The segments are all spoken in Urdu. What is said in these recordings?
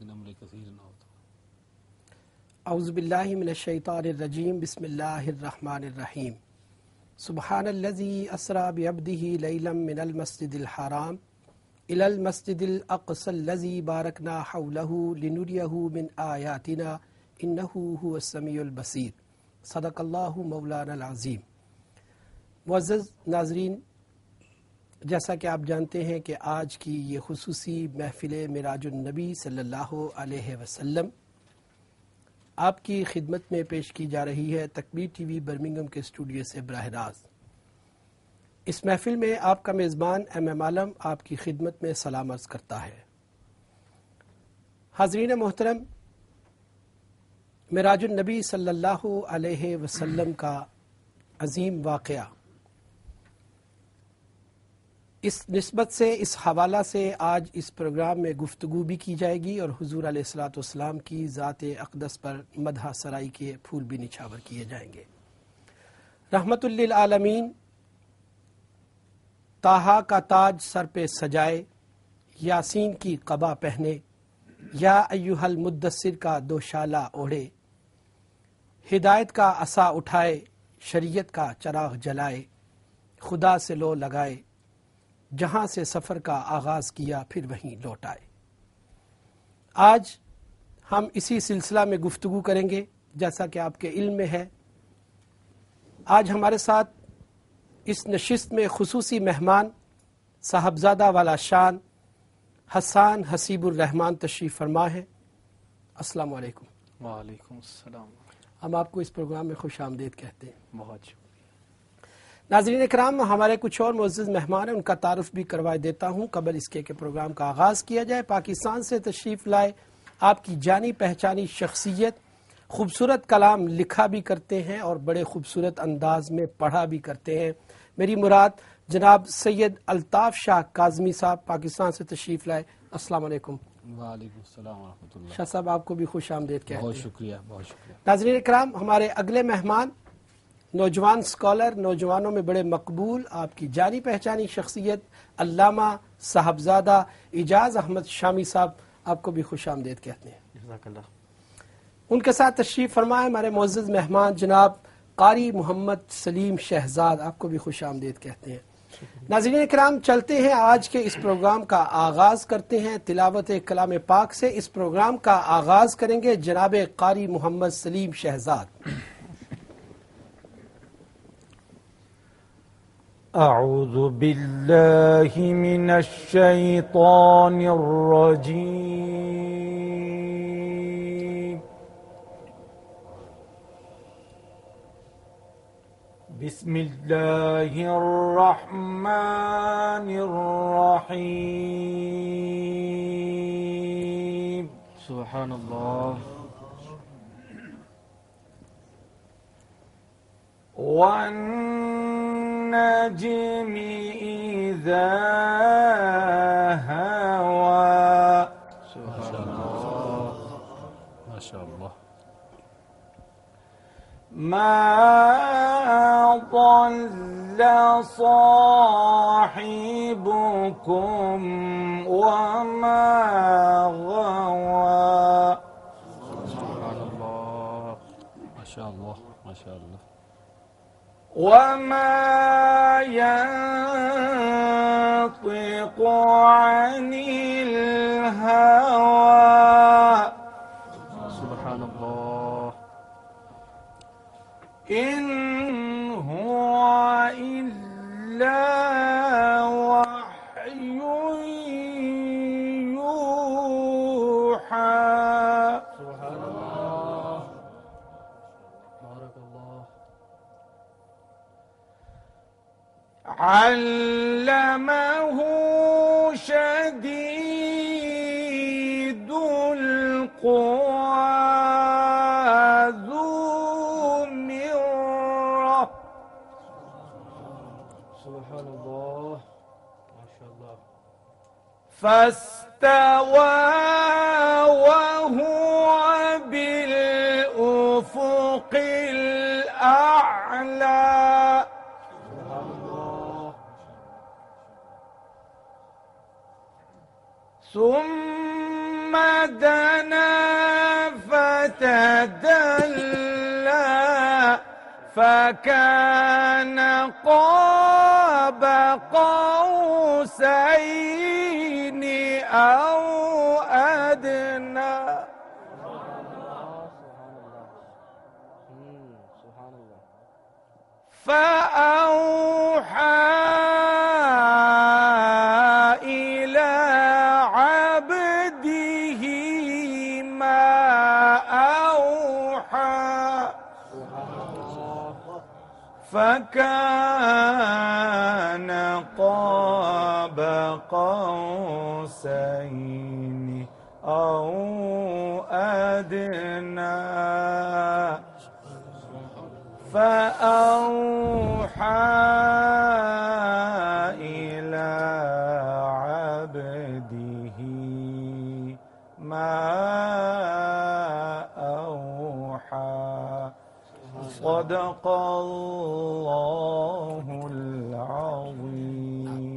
لیکن عمل کثیر نہ ہو تو۔ اعوذ باللہ من الشیطان الرجیم، بسم اللہ الرحمن الرحیم۔ سبحان الذی اسری بعبدہ لیلا من المسجد الحرام الی المسجد الاقصی الذی بارکنا حولہ لنریہ من آیاتنا انہ هو السمیع البصیر۔ صدق اللہ مولانا العظیم۔ معزز ناظرین، جیسا کہ آپ جانتے ہیں کہ آج کی یہ خصوصی محفل معراج النبی صلی اللہ علیہ وسلم آپ کی خدمت میں پیش کی جا رہی ہے تکبیر ٹی وی برمنگھم کے اسٹوڈیو سے براہ راست۔ اس محفل میں آپ کا میزبان ایم عالم آپ کی خدمت میں سلام عرض کرتا ہے۔ حاضرین محترم، معراج النبی صلی اللہ علیہ وسلم کا عظیم واقعہ، اس نسبت سے، اس حوالہ سے آج اس پروگرام میں گفتگو بھی کی جائے گی اور حضور علیہ الصلوۃ والسلام کی ذات اقدس پر مدح سرائی کے پھول بھی نچھاور کیے جائیں گے۔ رحمت للعالمین، طٰہٰ کا تاج سر پہ سجائے، یاسین کی قبا پہنے، یا ایھا المدثر کا دوشالہ اوڑھے، ہدایت کا عصا اٹھائے، شریعت کا چراغ جلائے، خدا سے لو لگائے، جہاں سے سفر کا آغاز کیا پھر وہیں لوٹ آئے۔ آج ہم اسی سلسلہ میں گفتگو کریں گے۔ جیسا کہ آپ کے علم میں ہے، آج ہمارے ساتھ اس نشست میں خصوصی مہمان صاحبزادہ والا شان حسان حسیب الرحمان تشریف فرما ہے۔ السلام علیکم۔ وعلیکم السلام۔ ہم آپ کو اس پروگرام میں خوش آمدید کہتے ہیں۔ بہت شکریہ۔ ناظرین اکرام، ہمارے کچھ اور معزز مہمان ہیں، ان کا تعارف بھی کروائے دیتا ہوں قبل اس کے کہ پروگرام کا آغاز کیا جائے۔ پاکستان سے تشریف لائے آپ کی جانی پہچانی شخصیت، خوبصورت کلام لکھا بھی کرتے ہیں اور بڑے خوبصورت انداز میں پڑھا بھی کرتے ہیں۔ میری مراد جناب سید الطاف شاہ کاظمی صاحب پاکستان سے تشریف لائے۔ السلام علیکم۔ وعلیکم السلام ورحمۃ اللہ۔ شاہ صاحب، آپ کو بھی خوش آمدید کہتے ہیں۔ بہت شکریہ، بہت شکریہ۔ ناظرین اکرام، ہمارے اگلے مہمان نوجوان سکالر، نوجوانوں میں بڑے مقبول، آپ کی جانی پہچانی شخصیت علامہ صاحبزادہ اعجاز احمد شامی صاحب، آپ کو بھی خوش آمدید کہتے ہیں۔ جزاک اللہ۔ ان کے ساتھ تشریف فرمائے ہمارے معزز مہمان جناب قاری محمد سلیم شہزاد، آپ کو بھی خوش آمدید کہتے ہیں۔ ناظرین کرام، چلتے ہیں آج کے اس پروگرام کا آغاز کرتے ہیں تلاوت کلام پاک سے۔ اس پروگرام کا آغاز کریں گے جناب قاری محمد سلیم شہزاد۔ اعوذ باللہ من الشیطان الرجیم، بسم اللہ الرحمن الرحیم۔ سبحان اللہ۔ والنجم اذا هوى۔ سبحان اللہ، ماشاء اللہ۔ ما ضل صاحبكم وما غوى۔ سبحان اللہ، ماشاء اللہ، ماشاء اللہ۔ وما ينطق عن الهوى۔ سبحان اللہ۔ إن هو إلا وحي يوحى۔ سبحان اللہ، بارک اللہ۔ علمه شديد القوى ذو مرة۔ سبحان اللہ، ماشاء اللہ۔ فاستوى وهو بالأفق الأعلى۔ ثم دنا فتدلى فكان قاب قوسين أو أدنى. سبحان الله. فأوحى إلى عبده ما أوحى فكان قاب قوسين أو أدنى. فأوحى إلى عبده ما أوحى. صدق الله العظيم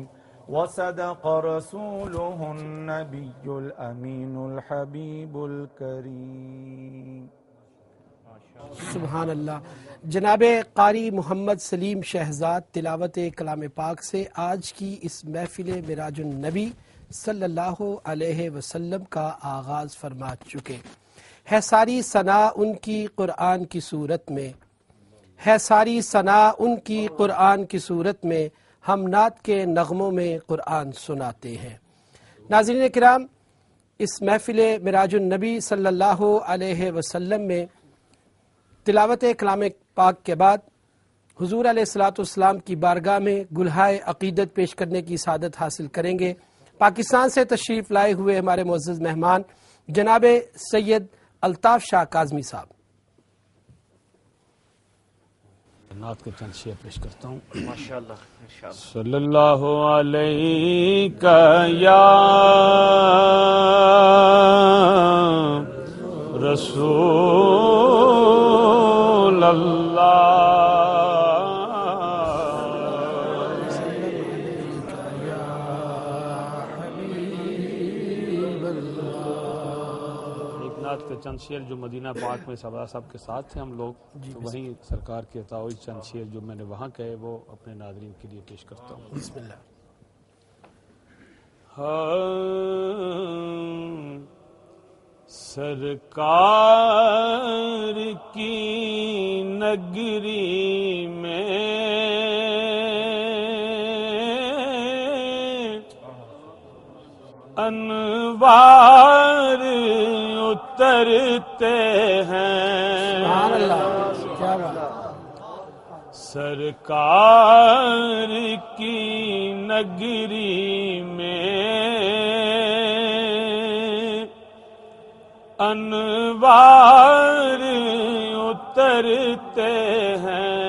وصدق رسوله النبي الأمين الحبيب الكريم. سبحان اللہ. جناب قاری محمد سلیم شہزاد تلاوت کلام پاک سے آج کی اس محفل معراج النبی صلی اللہ علیہ وسلم کا آغاز فرما چکے. ہے ساری ثنا ان کی قرآن کی صورت میں، ہے ساری ثنا ان کی قرآن کی صورت میں، ہم نعت کے نغموں میں قرآن سناتے ہیں. ناظرین کرام، اس محفل معراج النبی صلی اللہ علیہ وسلم میں تلاوت کلام پاک کے بعد حضور علیہ الصلاۃ والسلام کی بارگاہ میں گلہائے عقیدت پیش کرنے کی سعادت حاصل کریں گے. پاکستان سے تشریف لائے ہوئے ہمارے معزز مہمان جناب سید الطاف شاہ کاظمی صاحب. نعت کے چند شعر پیش کرتا ہوں. ماشاءاللہ انشاءاللہ. صلی اللہ علیہ یا رسول اللہ کے چند شعر جو مدینہ پاک میں سردار صاحب کے ساتھ تھے ہم لوگ، تو وہیں سرکار کے عطاوی چند شعر جو میں نے وہاں کہے وہ اپنے ناظرین کے لیے پیش کرتا ہوں. بسم اللہ. سرکار کی نگری میں انوار اترتے ہیں. سبحان اللہ. کیا بات. سرکار کی نگری میں انوار اترتے ہیں.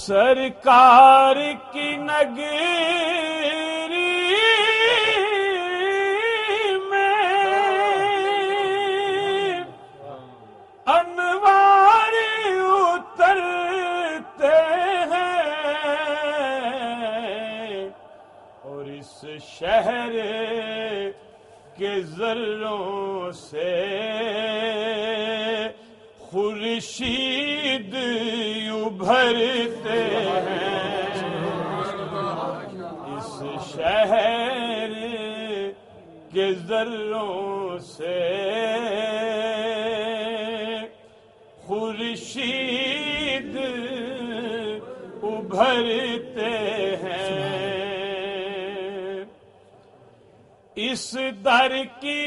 سرکار کی نگری میں انوار اترتے ہیں اور اس شہر کے ذروں سے خورشید ابھرتے ہیں. اس شہر کے ذروں سے خورشید ابھرتے ہیں. اس در کی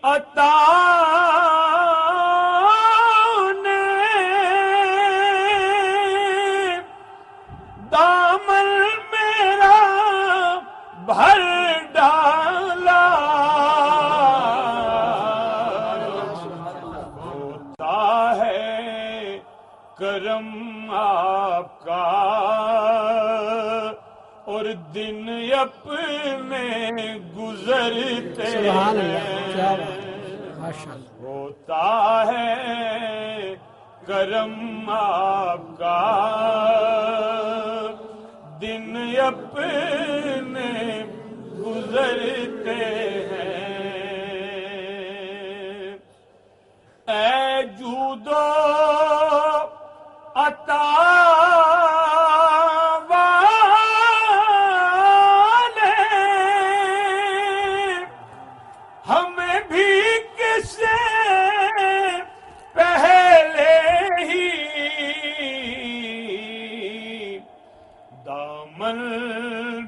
عطا نے دامن میرا بھر ڈالا. ہوتا ہے کرم آپ کا اور دن اپنے گزرتے سبحان اللہ. ہیں. کیا بات. ماشاءاللہ. ہوتا ہے کرم آپ کا دن اپنے گزرتے ہیں، اے جود و عطا والے، ہمیں بھی کس پہلے ہی دامن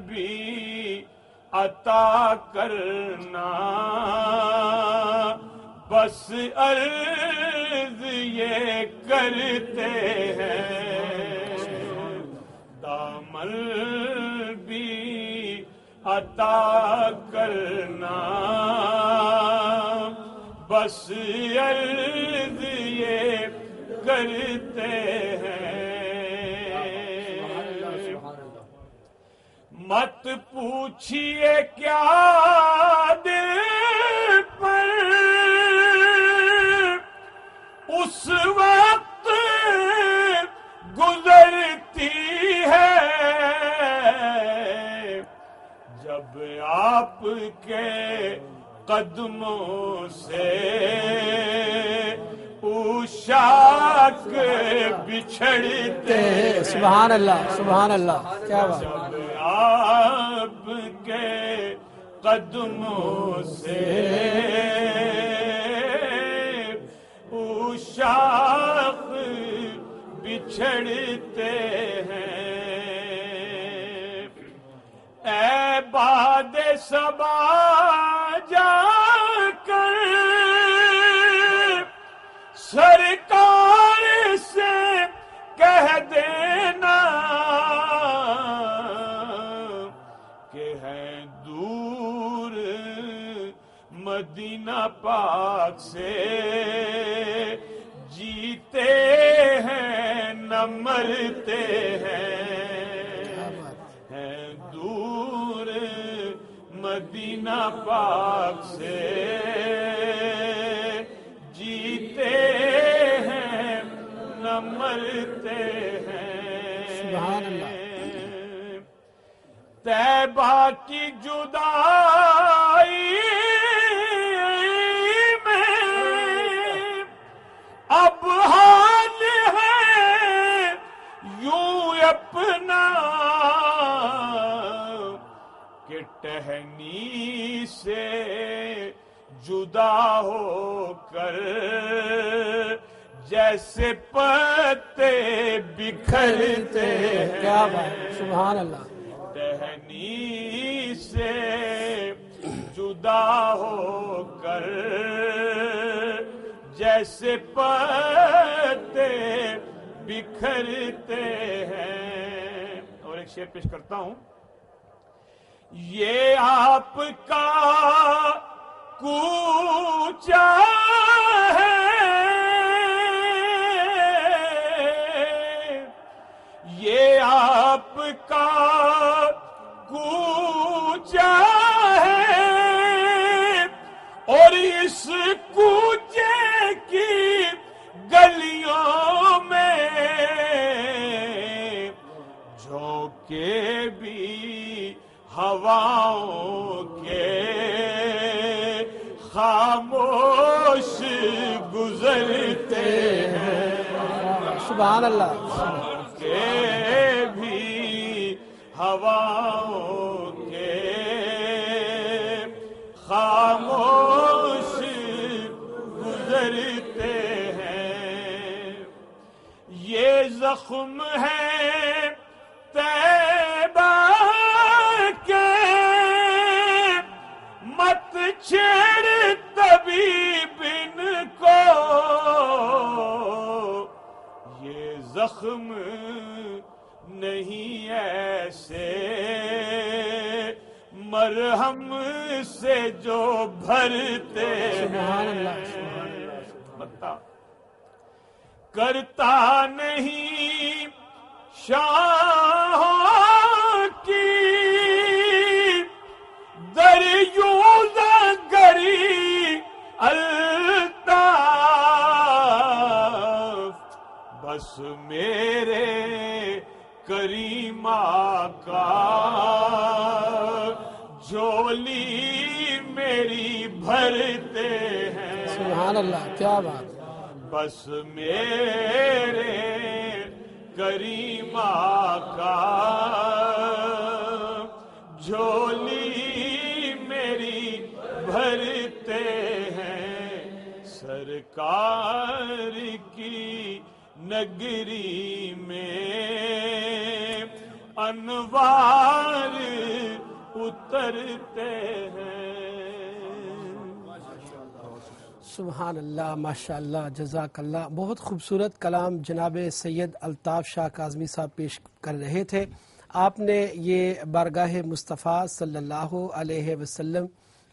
بھی عطا کرنا، بس عرض یہ کرتے ہیں، دامن بھی عطا کرنا، بس عرض یہ کرتے ہیں۔ مت پوچھئے کیا دل پر اس وقت گزرتی ہے، جب آپ کے قدموں سے اوشاک بچھڑتے ہیں۔ سبحان اللہ، سبحان اللہ، کیا بات! جب آپ کے قدموں سے اوشاک بچھڑتے ہیں، اے باد صبا جا کر سرکار سے کہہ دینا کہ ہے دور مدینہ پاک سے، جیتے ہیں نہ مرتے ہیں، ہے دور مدینہ پاک سے، جیتے ہیں نہ مرتے ہیں۔ سبحان اللہ۔ طیبہ کی جدائی میں اب حال ہے یوں اپنا کہ ٹہنی سے جدا ہو کر جیسے پتے بکھرتے ہیں۔ کیا بات! سبحان اللہ۔ ٹہنی سے جدا ہو کر جیسے پتے بکھرتے ہیں۔ اور ایک شعر پیش کرتا ہوں، یہ آپ کا کوچہ ہے، یہ آپ کا کوچہ ہے، اور اس کوچے کی گلیوں میں جھونکے بھی ہواؤں کے خاموش گزرتے ہیں۔ سبحان اللہ۔ کہ بھی ہواؤں کے خاموش گزرتے ہیں، یہ زخم ہے طیبہ کے، مت چھیڑ طبیب ان کو، یہ زخم نہیں ایسے مرہم سے جو بھرتے ہیں۔ بتا کرتا نہیں شاہوں کی دریوزہ گری الطاف، بس میرے کریم آقا جھولی میری بھرتے ہیں. سبحان اللہ، کیا بات. بس میرے کریم آقا جھولی میری بھرتے ہیں. سرکار کی نگری میں انوار اترتے ہیں. سبحان اللہ، ماشاء اللہ، جزاک اللہ. بہت خوبصورت کلام جناب سید الطاف شاہ کاظمی صاحب پیش کر رہے تھے. آپ نے یہ بارگاہ مصطفیٰ صلی اللہ علیہ وسلم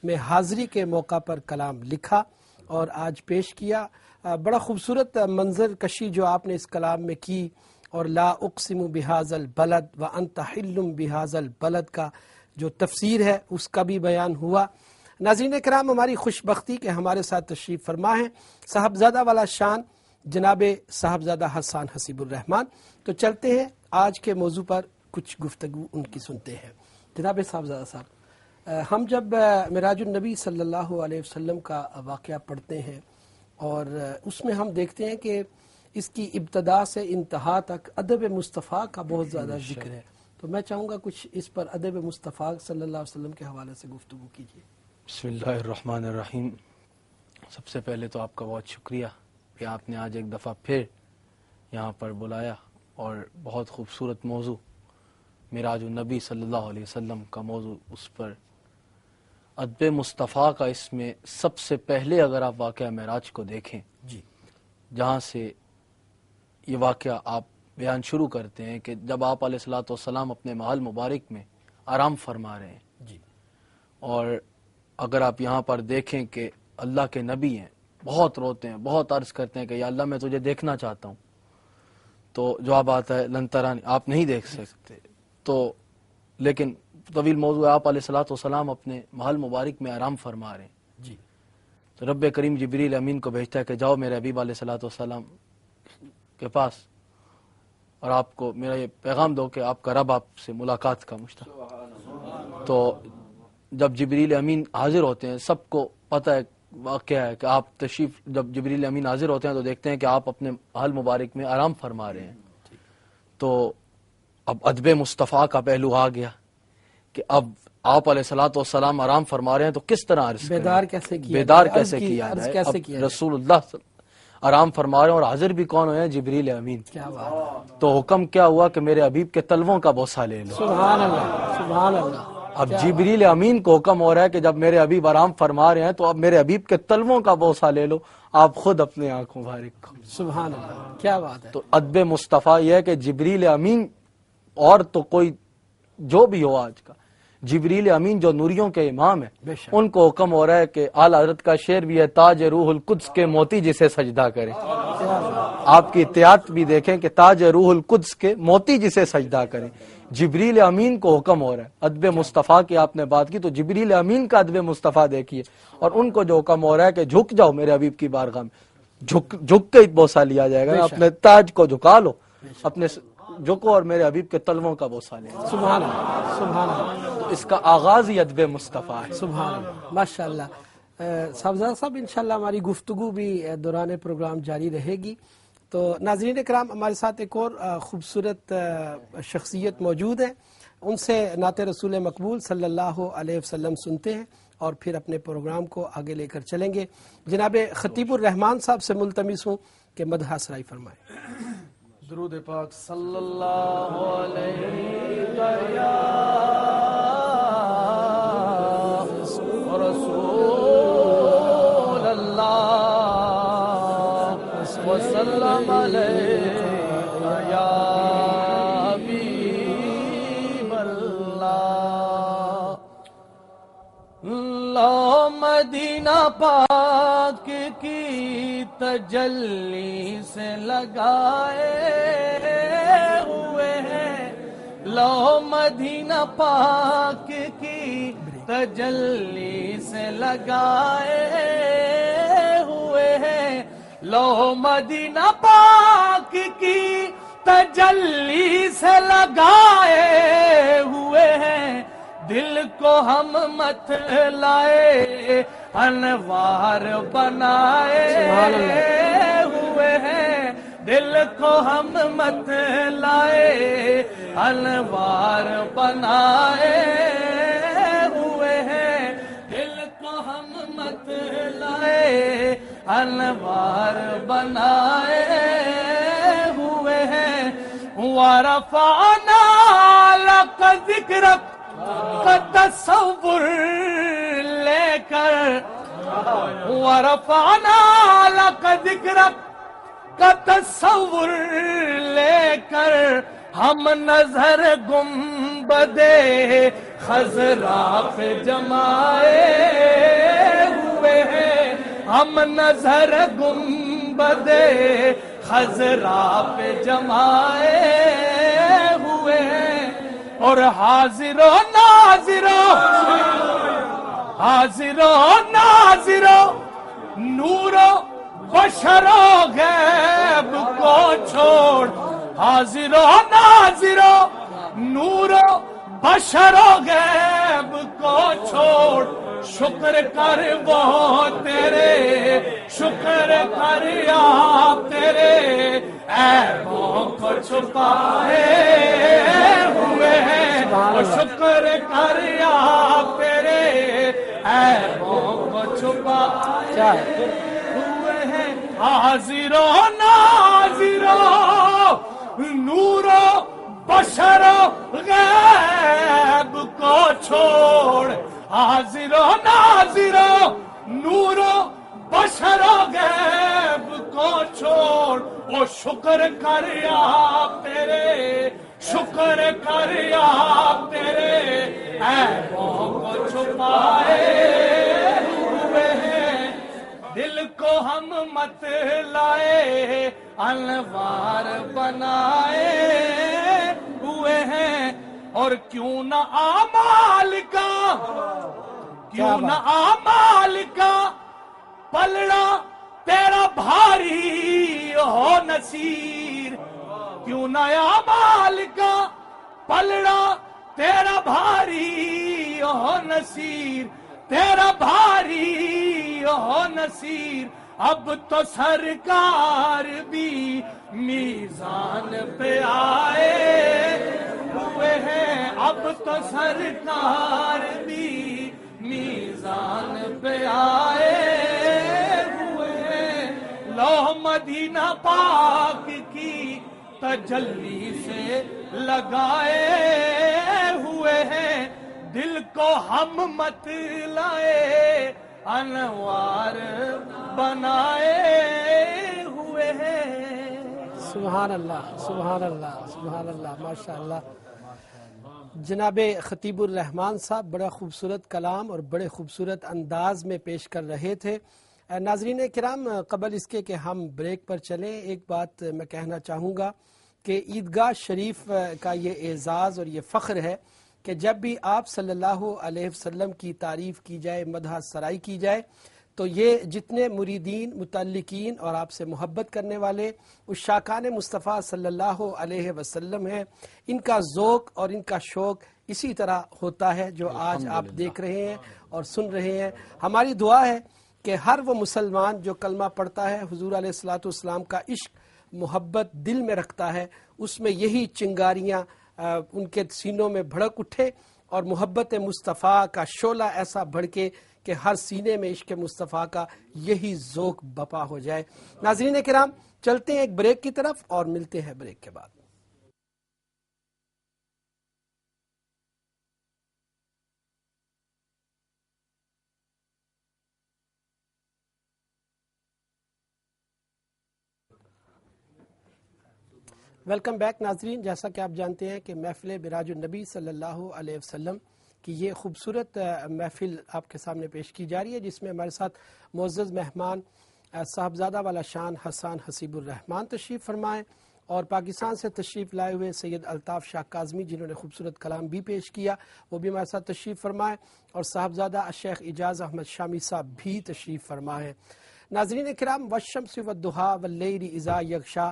میں حاضری کے موقع پر کلام لکھا اور آج پیش کیا. بڑا خوبصورت منظر کشی جو آپ نے اس کلام میں کی، اور لا اقسم بہذا البلد وانت حل بہذا البلد کا جو تفسیر ہے اس کا بھی بیان ہوا. ناظرین کرام، ہماری خوش بختی کہ ہمارے ساتھ تشریف فرما ہے صاحبزادہ والا شان جناب صاحبزادہ حسان حسیب الرحمان. تو چلتے ہیں آج کے موضوع پر کچھ گفتگو ان کی سنتے ہیں. جناب صاحبزادہ صاحب، ہم جب معراج النبی صلی اللہ علیہ وسلم کا واقعہ پڑھتے ہیں اور اس میں ہم دیکھتے ہیں کہ اس کی ابتدا سے انتہا تک ادب مصطفیٰ کا بہت زیادہ ذکر ہے. تو میں چاہوں گا کچھ اس پر ادب مصطفیٰ صلی اللہ علیہ وسلم کے حوالے سے گفتگو کیجیے. بسم اللہ الرحمن الرحیم. سب سے پہلے تو آپ کا بہت شکریہ کہ آپ نے آج ایک دفعہ پھر یہاں پر بلایا، اور بہت خوبصورت موضوع معراج النبی صلی اللہ علیہ وسلم کا موضوع، اس پر ادب مصطفیٰ کا اس میں سب سے پہلے اگر آپ واقعہ معراج کو دیکھیں جی، جہاں سے یہ واقعہ آپ بیان شروع کرتے ہیں کہ جب آپ علیہ الصلوۃ والسلام اپنے محل مبارک میں آرام فرما رہے ہیں، جی، اور اگر آپ یہاں پر دیکھیں کہ اللہ کے نبی ہیں، بہت روتے ہیں، بہت عرض کرتے ہیں کہ یا اللہ میں تجھے دیکھنا چاہتا ہوں، تو جواب آتا ہے لن ترانی، آپ نہیں دیکھ سکتے. تو لیکن طویل موضوع ہے، آپ علیہ الصلوۃ والسلام اپنے محل مبارک میں آرام فرما رہے ہیں. جی، تو رب کریم جبریل امین کو بھیجتا ہے کہ جاؤ میرے حبیب علیہ الصلوۃ والسلام کے پاس اور آپ کو میرا یہ پیغام دو کہ آپ کا رب آپ سے ملاقات کا مشتاق. تو جب جبریل امین حاضر ہوتے ہیں، سب کو پتہ ہے واقعہ ہے کہ آپ تشریف، جب جبریل امین حاضر ہوتے ہیں تو دیکھتے ہیں کہ آپ اپنے محل مبارک میں آرام فرما رہے ہیں. تو اب ادب مصطفیٰ کا پہلو آ گیا کہ اب آپ علیہ الصلوۃ والسلام آرام فرما رہے ہیں تو کس طرح عرض کریں؟ بیدار کیسے کیا بیدار جائے؟ کیسے عرض کیا عرض جائے؟ کیسے اب کیا جائے؟ رسول اللہ آرام فرما رہے ہیں اور حاضر بھی کون ہوئے ہیں؟ جبریل امین. کیا بات ہے. تو حکم کیا ہوا کہ میرے حبیب کے تلووں کا بوسہ لے لو. سبحان اللہ، سبحان اللہ. اب جبریل امین کو حکم ہو رہا ہے کہ جب میرے حبیب آرام فرما رہے ہیں تو اب میرے حبیب کے تلووں کا بوسہ لے لو. آپ خود اپنے آنکھوں مبارک کو. سبحان اللہ، کیا بات ہے. تو ادب مصطفیٰ یہ ہے کہ جبریل امین، اور تو کوئی جو بھی ہو آج کا، جبریل امین جو نوریوں کے امام ہیں، بے شک. ان کو حکم ہو رہا ہے کہ اعلیٰ حضرت کا شعر بھی ہے، تاج روح القدس کے موتی جسے سجدہ کرے. آپ کی احتیاط بھی دیکھیں کہ تاج روح القدس کے موتی جسے سجدہ کریں. جبریل امین کو حکم ہو رہا ہے. ادب مصطفیٰ کی آپ نے بات کی تو جبریل امین کا ادب مصطفیٰ دیکھیے، اور ان کو جو حکم ہو رہا ہے کہ جھک جاؤ میرے حبیب کی بارگاہ میں، جھک کے بوسہ لیا جائے گا. اپنے تاج کو جھکا لو، اپنے جھکو اور میرے حبیب کے تلووں کا بوسہ لے. سبحان اللہ، سبحان اللہ. تو اس کا آغاز ہی ادب مصطفیٰ ہے. سبحان اللہ، ماشاء اللہ. صاحبزادہ صاحب، انشاءاللہ ہماری گفتگو بھی دوران پروگرام جاری رہے گی. تو ناظرین کرام، ہمارے ساتھ ایک اور خوبصورت شخصیت موجود ہے. ان سے نعت رسول مقبول صلی اللہ علیہ وسلم سنتے ہیں اور پھر اپنے پروگرام کو آگے لے کر چلیں گے. جناب خطیب الرحمان صاحب سے ملتمس ہوں کہ مدح سرائی فرمائیں. درود پاک صلی اللہ علیہ رسول اللہ وسلم علیہ یا حبیب اللہ. لو مدینہ پاک کی تجلی سے لگائے ہوئے ہیں، لو مدینہ پاک کی تجلی سے لگائے ہوئے ہیں، لو مدینہ پاک کی تجلی سے لگائے ہوئے ہیں، دل کو ہم مت لائے انوار بنائے ہوئے ہیں دل کو ہم مت لائے انوار بنائے ہوئے ہیں دل کو ہم مت لائے انوار بنائے ہوئے ہیں ورفعنا لک ذکرک کا تصور لے کر ورفعنا لک ذکرک کا تصور لے کر ہم نظر گنبد خضرا پہ جمائے ہوئے ہیں ہم نظر گنبد خضرا پہ جمائے ہوئے ہیں اور حاضر و ناظر نور و بشر و غیب کو چھوڑ حاضر و ناظر نور و بشر و غیب کو چھوڑ شکر کر وہ تیرے شکر کر یا تیرے عیبوں کو چھپائے ہوئے ہیں اور شکر کر یا تیرے عیبوں کو چھپائے ہوئے ہیں حاضر و ناظر نور و بشر و غیب کو چھوڑ حاضر و ناظر نور و بشر و غیب کو چھوڑ او شکر کر یا تیرے شکر کر یا تیرے عیبوں کو چھپائے ہوئے ہیں دل کو ہم مت لائے انوار بنائے ہوئے ہیں اور کیوں نہ اعمال کا پلڑا تیرا بھاری ہو نصیر کیوں نہ اعمال کا پلڑا تیرا بھاری ہو نصیر تیرا بھاری ہو نصیر اب تو سرکار بھی میزان پہ آئے ہوئے ہیں اب تو سرکار بھی میزان پہ آئے ہوئے ہیں لوح مدینہ پاک کی تجلی سے لگائے ہوئے ہیں دل کو ہم مت لائے انوار بنائے ہوئے ہیں سبحان اللہ سبحان اللہ سبحان اللہ ماشاءاللہ جناب خطیب الرحمان صاحب بڑا خوبصورت کلام اور بڑے خوبصورت انداز میں پیش کر رہے تھے ناظرین کرام قبل اس کے کہ ہم بریک پر چلیں ایک بات میں کہنا چاہوں گا کہ عیدگاہ شریف کا یہ اعزاز اور یہ فخر ہے کہ جب بھی آپ صلی اللہ علیہ وسلم کی تعریف کی جائے مدح سرائی کی جائے تو یہ جتنے مریدین متعلقین اور آپ سے محبت کرنے والے عشاقان مصطفیٰ صلی اللہ علیہ وسلم ہیں ان کا ذوق اور ان کا شوق اسی طرح ہوتا ہے جو آج آپ دیکھ رہے ہیں اور سن رہے ہیں ہماری دعا ہے کہ ہر وہ مسلمان جو کلمہ پڑھتا ہے حضور علیہ الصلوۃ والسلام کا عشق محبت دل میں رکھتا ہے اس میں یہی چنگاریاں ان کے سینوں میں بھڑک اٹھے اور محبت مصطفیٰ کا شعلہ ایسا بھڑکے کہ ہر سینے میں عشق مصطفیٰ کا یہی ذوق بپا ہو جائے ناظرین کرام چلتے ہیں ایک بریک کی طرف اور ملتے ہیں بریک کے بعد ویلکم بیک ناظرین جیسا کہ آپ جانتے ہیں کہ محفل براج النبی صلی اللہ علیہ وسلم کی یہ خوبصورت محفل آپ کے سامنے پیش کی جا رہی ہے جس میں ہمارے ساتھ معزز مہمان صاحبزادہ والا شان حسان حسیب الرحمان تشریف فرمائیں اور پاکستان سے تشریف لائے ہوئے سید الطاف شاہ کاظمی جنہوں نے خوبصورت کلام بھی پیش کیا وہ بھی ہمارے ساتھ تشریف فرمائیں اور صاحبزادہ الشیخ اعجاز احمد شامی صاحب بھی تشریف فرمائیں ناظرین کرام والشمس والضحیٰ واللیل اذا یغشیٰ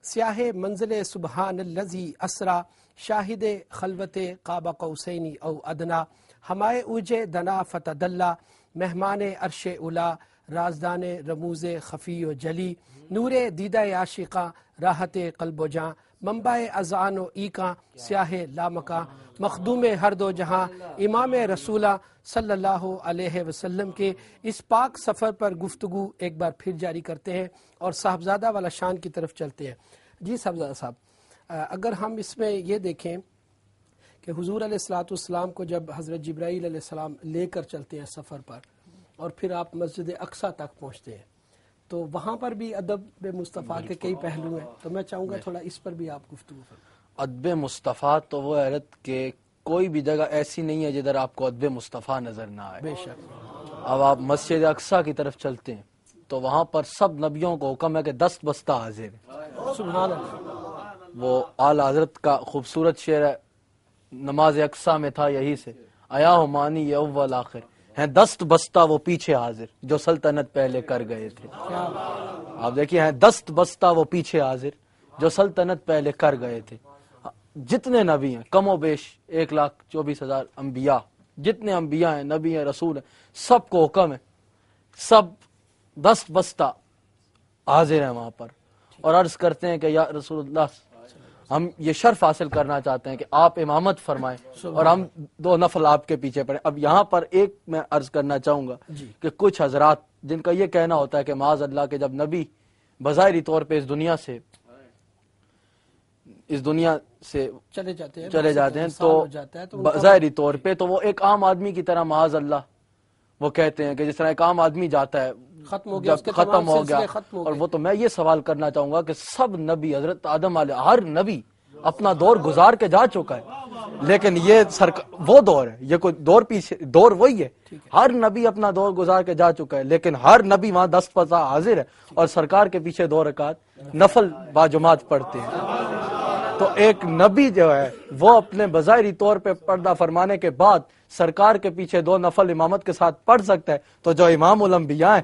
سیاہ منزل سبحان الذی اسرا، شاہد خلوت قاب قوسین او ادنا، ہمائے اوجے دنا فتدلا، مہمان عرش اولا، رازدان رموز خفی و جلی، نور دیدہ عاشقاں راحت قلب و جاں، منبع اذعان و ایکاں سیاہ لامکاں، مخدوم ہر دو جہاں امام رسولہ صلی اللہ علیہ وسلم کے اس پاک سفر پر گفتگو ایک بار پھر جاری کرتے ہیں اور صاحبزادہ والا شان کی طرف چلتے ہیں۔ جی صاحبزادہ صاحب، اگر ہم اس میں یہ دیکھیں کہ حضور علیہ الصلوۃ والسلام کو جب حضرت جبرائیل علیہ السلام لے کر چلتے ہیں سفر پر اور پھر آپ مسجد اقصیٰ تک پہنچتے ہیں، تو وہاں پر بھی ادب مصطفیٰ کے کئی پہلو ہیں، تو میں چاہوں گا تھوڑا اس پر بھی آپ گفتگو فرمائیں۔ ادب مصطفیٰ تو وہ حیرت کہ کوئی بھی جگہ ایسی نہیں ہے جدھر آپ کو ادب مصطفیٰ نظر نہ آئے۔ بے شک، اب آپ مسجد اقصیٰ کی طرف چلتے ہیں تو وہاں پر سب نبیوں کو حکم ہے کہ دست بستہ حاضر ہے۔ سبحان اللہ، وہ اعلیٰ حضرت کا خوبصورت شعر ہے، نماز اقصیٰ میں تھا یہی سے، آیا ہو مانی یہ اول آخر، ہیں دست بستہ وہ پیچھے حاضر جو سلطنت پہلے کر گئے تھے۔ کیا بات، آپ دیکھیے، ہیں دست بستہ وہ پیچھے حاضر جو سلطنت پہلے کر گئے تھے۔ جتنے نبی ہیں کم و بیش 1,24,000 انبیاء، جتنے انبیاء ہیں، نبی ہیں، رسول ہیں، سب کو حکم ہے، سب دست بستہ حاضر ہیں وہاں پر، اور عرض کرتے ہیں کہ یا رسول اللہ، ہم یہ شرف حاصل کرنا چاہتے ہیں کہ آپ امامت فرمائیں اور ہم 2 نفل آپ کے پیچھے پڑھیں۔ اب یہاں پر ایک میں عرض کرنا چاہوں گا کہ کچھ حضرات جن کا یہ کہنا ہوتا ہے کہ معاذ اللہ کہ جب نبی بظاہری طور پہ اس دنیا سے چلے جاتے ہیں تو بظاہری طور پہ تو وہ ایک عام آدمی کی طرح معاذ اللہ وہ کہتے ہیں کہ جس طرح ایک عام آدمی جاتا ہے ختم ہو گیا، جب ختم ہو گیا۔ اور وہ تو میں یہ سوال کرنا چاہوں گا کہ سب نبی، حضرت آدم علیہ، ہر نبی اپنا دور گزار کے جا چکا ہے، لیکن یہ وہ دور ہے، یہ کوئی دور پیچھے، دور وہی ہے، ہر نبی اپنا دور گزار کے جا چکا ہے، لیکن ہر نبی وہاں دست بستہ حاضر ہے اور سرکار کے پیچھے 2 رکعت نفل باجماعت پڑھتے ہیں۔ تو ایک نبی جو ہے وہ اپنے بظاہری طور پہ پردہ فرمانے کے بعد سرکار کے پیچھے 2 نفل امامت کے ساتھ پڑھ سکتا ہے، تو جو امام الانبیاء ہیں،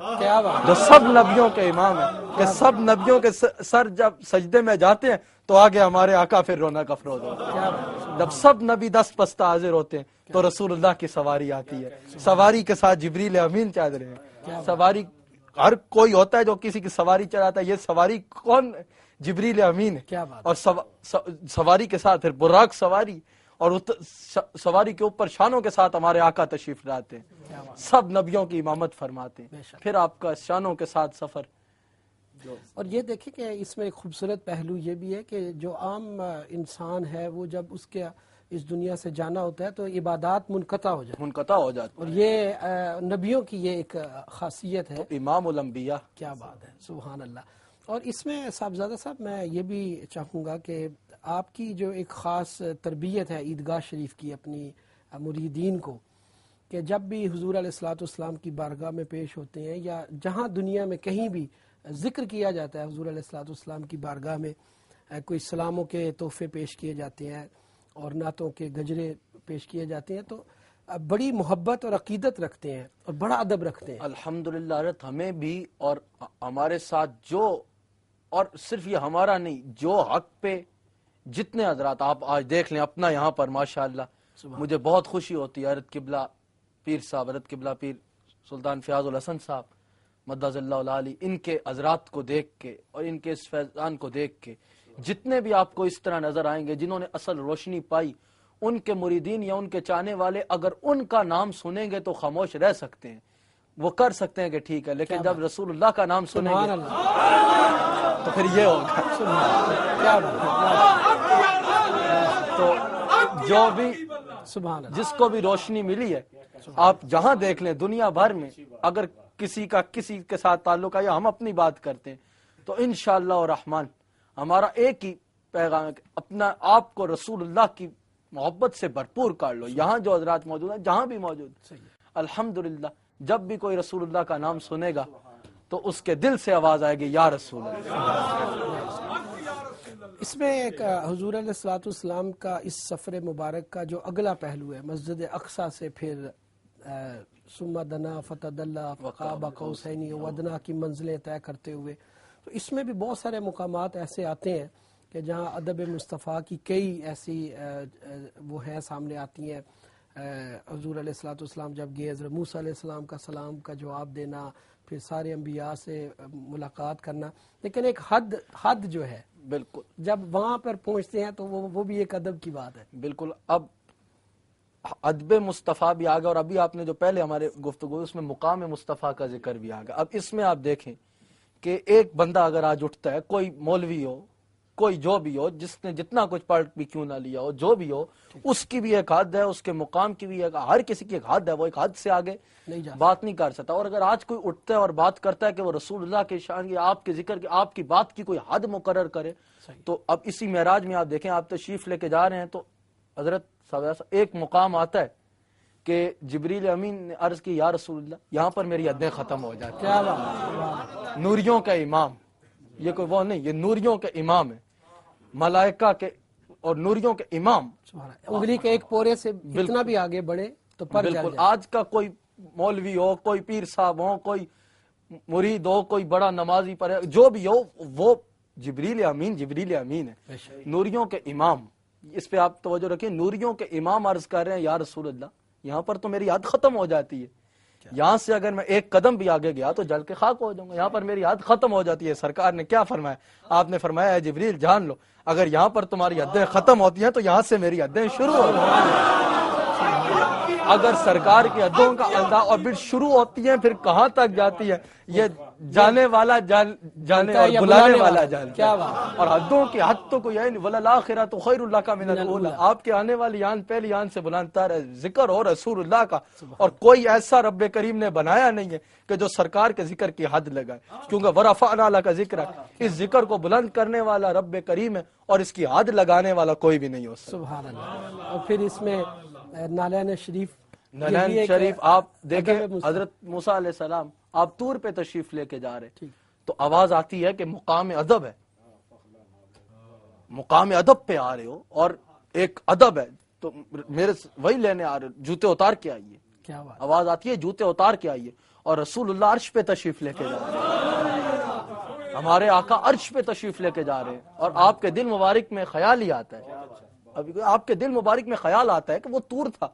جو سب نبیوں کے امام ہیں، کہ سب نبیوں کے سر جب سجدے میں جاتے ہیں تو آگے ہمارے آقا پھر رونق افروز ہوتے ہیں۔ جب سب نبی دست بستہ حاضر ہوتے ہیں تو رسول اللہ کی سواری آتی ہے، سواری کے ساتھ جبریل امین چل رہے ہیں۔ سواری ہر کوئی ہوتا ہے جو کسی کی سواری چلاتا ہے، یہ سواری کون؟ جبریل امین ہے، اور سواری کے ساتھ پھر براق سواری، اور سواری کے اوپر شانوں کے ساتھ ہمارے آقا تشریف لاتے ہیں، سب نبیوں کی امامت فرماتے ہیں، پھر آپ کا شانوں کے ساتھ سفر۔ اور یہ دیکھیں کہ اس میں ایک خوبصورت پہلو یہ بھی ہے کہ جو عام انسان ہے وہ جب اس کے اس دنیا سے جانا ہوتا ہے تو عبادات منقطع ہو جاتی، اور یہ نبیوں کی یہ ایک خاصیت ہے، امام الانبیاء۔ کیا بات ہے، سبحان اللہ۔ اور اس میں صاحبزادہ صاحب میں یہ بھی چاہوں گا کہ آپ کی جو ایک خاص تربیت ہے عیدگاہ شریف کی اپنی مریدین کو، کہ جب بھی حضور علیہ الصلوۃ والسلام کی بارگاہ میں پیش ہوتے ہیں یا جہاں دنیا میں کہیں بھی ذکر کیا جاتا ہے حضور علیہ الصلوۃ والسلام کی بارگاہ میں، کوئی سلاموں کے تحفے پیش کیے جاتے ہیں اور نعتوں کے گجرے پیش کیے جاتے ہیں، تو بڑی محبت اور عقیدت رکھتے ہیں اور بڑا ادب رکھتے ہیں۔ الحمدللہ ہمیں بھی اور ہمارے ساتھ جو، اور صرف یہ ہمارا نہیں، جو حق پہ جتنے حضرات آپ آج دیکھ لیں اپنا یہاں پر ماشاءاللہ، مجھے بہت خوشی ہوتی ہے حضرت قبلہ پیر صاحب، حضرت قبلہ پیر سلطان فیاض الحسن صاحب مدظ اللہ العالی، ان کے حضرات کو دیکھ کے اور ان کے اس فیضان کو دیکھ کے جتنے بھی آپ کو اس طرح نظر آئیں گے جنہوں نے اصل روشنی پائی، ان کے مریدین یا ان کے چاہنے والے اگر ان کا نام سنیں گے تو خاموش رہ سکتے ہیں، وہ کر سکتے ہیں کہ ٹھیک ہے، لیکن جب رسول اللہ کا نام سنیں گے تو پھر یہ ہوگا۔ تو جو بھی جس کو بھی روشنی ملی ہے، آپ جہاں دیکھ لیں دنیا بھر میں، اگر کسی کے ساتھ تعلق ہے یا ہم اپنی بات کرتے ہیں تو انشاءاللہ الرحمن ہمارا ایک ہی پیغام ہے کہ اپنا آپ کو رسول اللہ کی محبت سے بھرپور کر لو۔ یہاں جو حضرات موجود ہیں، جہاں بھی موجود، الحمدللہ جب بھی کوئی رسول اللہ کا نام سنے گا تو اس کے دل سے آواز آئے گی یا رسول اللہ۔ اس میں ایک حضور علیہ الصلوۃ والسلام کا اس سفر مبارک کا جو اگلا پہلو ہے، مسجد اقصیٰ سے پھر ثم دنا فتدلی فقاب قوسین وادنا کی منزلیں طے کرتے ہوئے، تو اس میں بھی بہت سارے مقامات ایسے آتے ہیں کہ جہاں ادب مصطفیٰ کی کئی ایسی وہ ہیں سامنے آتی ہیں. حضور علیہ الصلوۃ والسلام جب گئے، حضرت موسیٰ علیہ السلام کا سلام کا جواب دینا، پھر سارے انبیاء سے ملاقات کرنا، لیکن ایک حد جو ہے بالکل جب وہاں پر پہنچتے ہیں تو وہ بھی ایک ادب کی بات ہے. بالکل. اب ادب مصطفیٰ بھی آ گیا، اور ابھی آپ نے جو پہلے ہمارے گفتگو اس میں مقام مصطفیٰ کا ذکر بھی آ گیا. اب اس میں آپ دیکھیں کہ ایک بندہ اگر آج اٹھتا ہے، کوئی مولوی ہو، کوئی جو بھی ہو، جس نے جتنا کچھ پڑھ بھی کیوں نہ لیا ہو، جو بھی ہو، اس کی بھی ایک حد ہے، اس کے مقام کی بھی ایک، ہر کسی کی ایک حد ہے، وہ ایک حد سے آگے بات نہیں کر سکتا. اور اگر آج کوئی اٹھتا ہے اور بات کرتا ہے کہ وہ رسول اللہ کے شان کی، آپ کے ذکر کی، آپ کی بات کی کوئی حد مقرر کرے، تو اب اسی معراج میں آپ دیکھیں، آپ تشریف لے کے جا رہے ہیں تو حضرت ایک مقام آتا ہے کہ جبریل امین نے عرض کی یا رسول اللہ، یہاں پر میری حدیں ختم ہو جاتی. کیا بات، نوریوں کا امام، یہ کوئی وہ نہیں، یہ نوریوں کے امام ہے، ملائکہ کے اور نوریوں کے امام. انگلی کے ایک پورے سے اتنا بھی آگے بڑھے تو پر جل بالکل. جائے. آج کا کوئی مولوی ہو، کوئی پیر صاحب ہو، کوئی مرید ہو، کوئی بڑا نمازی پڑھے، جو بھی ہو، وہ جبریل امین ہے، نوریوں کے امام. اس پہ آپ توجہ رکھیں، نوریوں کے امام عرض کر رہے ہیں یا رسول اللہ، یہاں پر تو میری حد ختم ہو جاتی ہے، یہاں سے اگر میں ایک قدم بھی آگے گیا تو جل کے خاک ہو جاؤں گا، یہاں پر میری حد ختم ہو جاتی ہے. سرکار نے کیا فرمایا؟ آپ نے فرمایا ہے جبریل جان لو، اگر یہاں پر تمہاری حدیں ختم ہوتی ہیں تو یہاں سے میری حدیں شروع ہو جاتی ہیں. اگر سرکار کی حدوں کا انداز اور پھر شروع ہوتی ہیں، پھر کہاں تک جاتی ہے، یہ جانے والا جانے اور بلانے والا جانتا. کیا بات. اور حدوں کی حد تو کوئی ہے نہیں. وَلَلْآخِرَةُ خَيْرٌ لَكَ مِنَ الْأُولَىٰ، آپ کے آنے والی آن پہلی آن سے بلندتر ہے. ذکر ہو رسول اللہ کا، اور کوئی ایسا رب کریم نے بنایا نہیں ہے کہ جو سرکار کے ذکر کی حد لگائے، کیونکہ وَرَفَعْنَا لَكَ ذِكْرَكَ، اس ذکر کو بلند کرنے والا رب کریم ہے، اور اس کی حد لگانے والا کوئی بھی نہیں ہو سکتا. سبحان اللہ. اور پھر اس میں نالین شریف، نالین شریف آپ دیکھیں، حضرت موسیٰ علیہ السلام آپ طور پہ تشریف لے کے جا رہے تو آواز آتی ہے کہ مقام ادب ہے، مقام ادب پہ آ رہے ہو اور ایک ادب ہے، تو میرے وہی لینے آ رہے، جوتے اتار کے آئیے. کیا بات. آواز آتی ہے جوتے اتار کے آئیے، اور رسول اللہ عرش پہ تشریف لے کے جا رہے ہیں، ہمارے آقا عرش پہ تشریف لے کے جا رہے ہیں، اور آپ کے دل مبارک میں خیال ہی آتا ہے، ابھی آپ کے دل مبارک میں خیال آتا ہے کہ وہ طور تھا،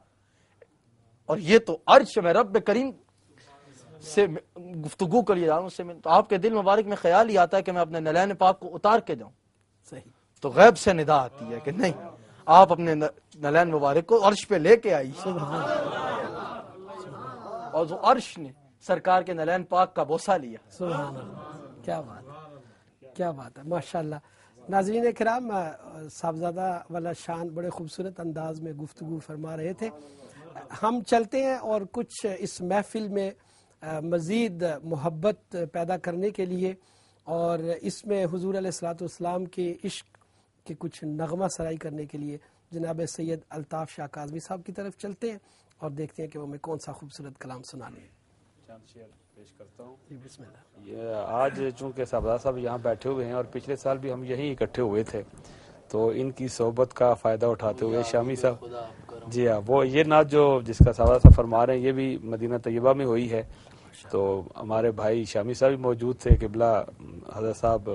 اور یہ تو عرش میں رب کریم سے گفتگو کر لیے جا رہا ہوں، اس سے تو آپ کے دل مبارک میں خیال ہی آتا ہے کہ میں اپنے نلین پاک کو اتار کے جاؤں. صحیح. تو غیب سے ندا آتی ہے کہ نہیں، آپ اپنے نلین مبارک کو عرش پہ لے کے آئیے، اور جو عرش نے سرکار کے نلین پاک کا بوسہ لیا. سبحان اللہ. کیا بات ہے، کیا بات ہے، ماشاءاللہ. ناظرین کرام، صاحبزادہ والا شان بڑے خوبصورت انداز میں گفتگو فرما رہے تھے. ہم چلتے ہیں اور کچھ اس محفل میں مزید محبت پیدا کرنے کے لیے اور اس میں حضور علیہ الصلوۃ والسلام کے عشق کے کچھ نغمہ سرائی کرنے کے لیے جناب سید الطاف شاہ کاظمی صاحب کی طرف چلتے ہیں اور دیکھتے ہیں کہ وہ ہمیں کون سا خوبصورت کلام سنانے ہیں. چند شعر پیش کرتا ہوں. جی بسم اللہ. یہ آج چونکہ صاحبزادہ صاحب یہاں بیٹھے ہوئے ہیں اور پچھلے سال بھی ہم یہیں اکٹھے ہوئے تھے، تو ان کی صحبت کا فائدہ اٹھاتے ہوئے شامی صاحب، جی ہاں، وہ یہ نعت جو جس کا صاحبزادہ صاحب فرما رہے ہیں یہ بھی مدینہ طیبہ میں ہوئی ہے. تو ہمارے بھائی شامی صاحب بھی موجود تھے، قبلہ حضرت صاحب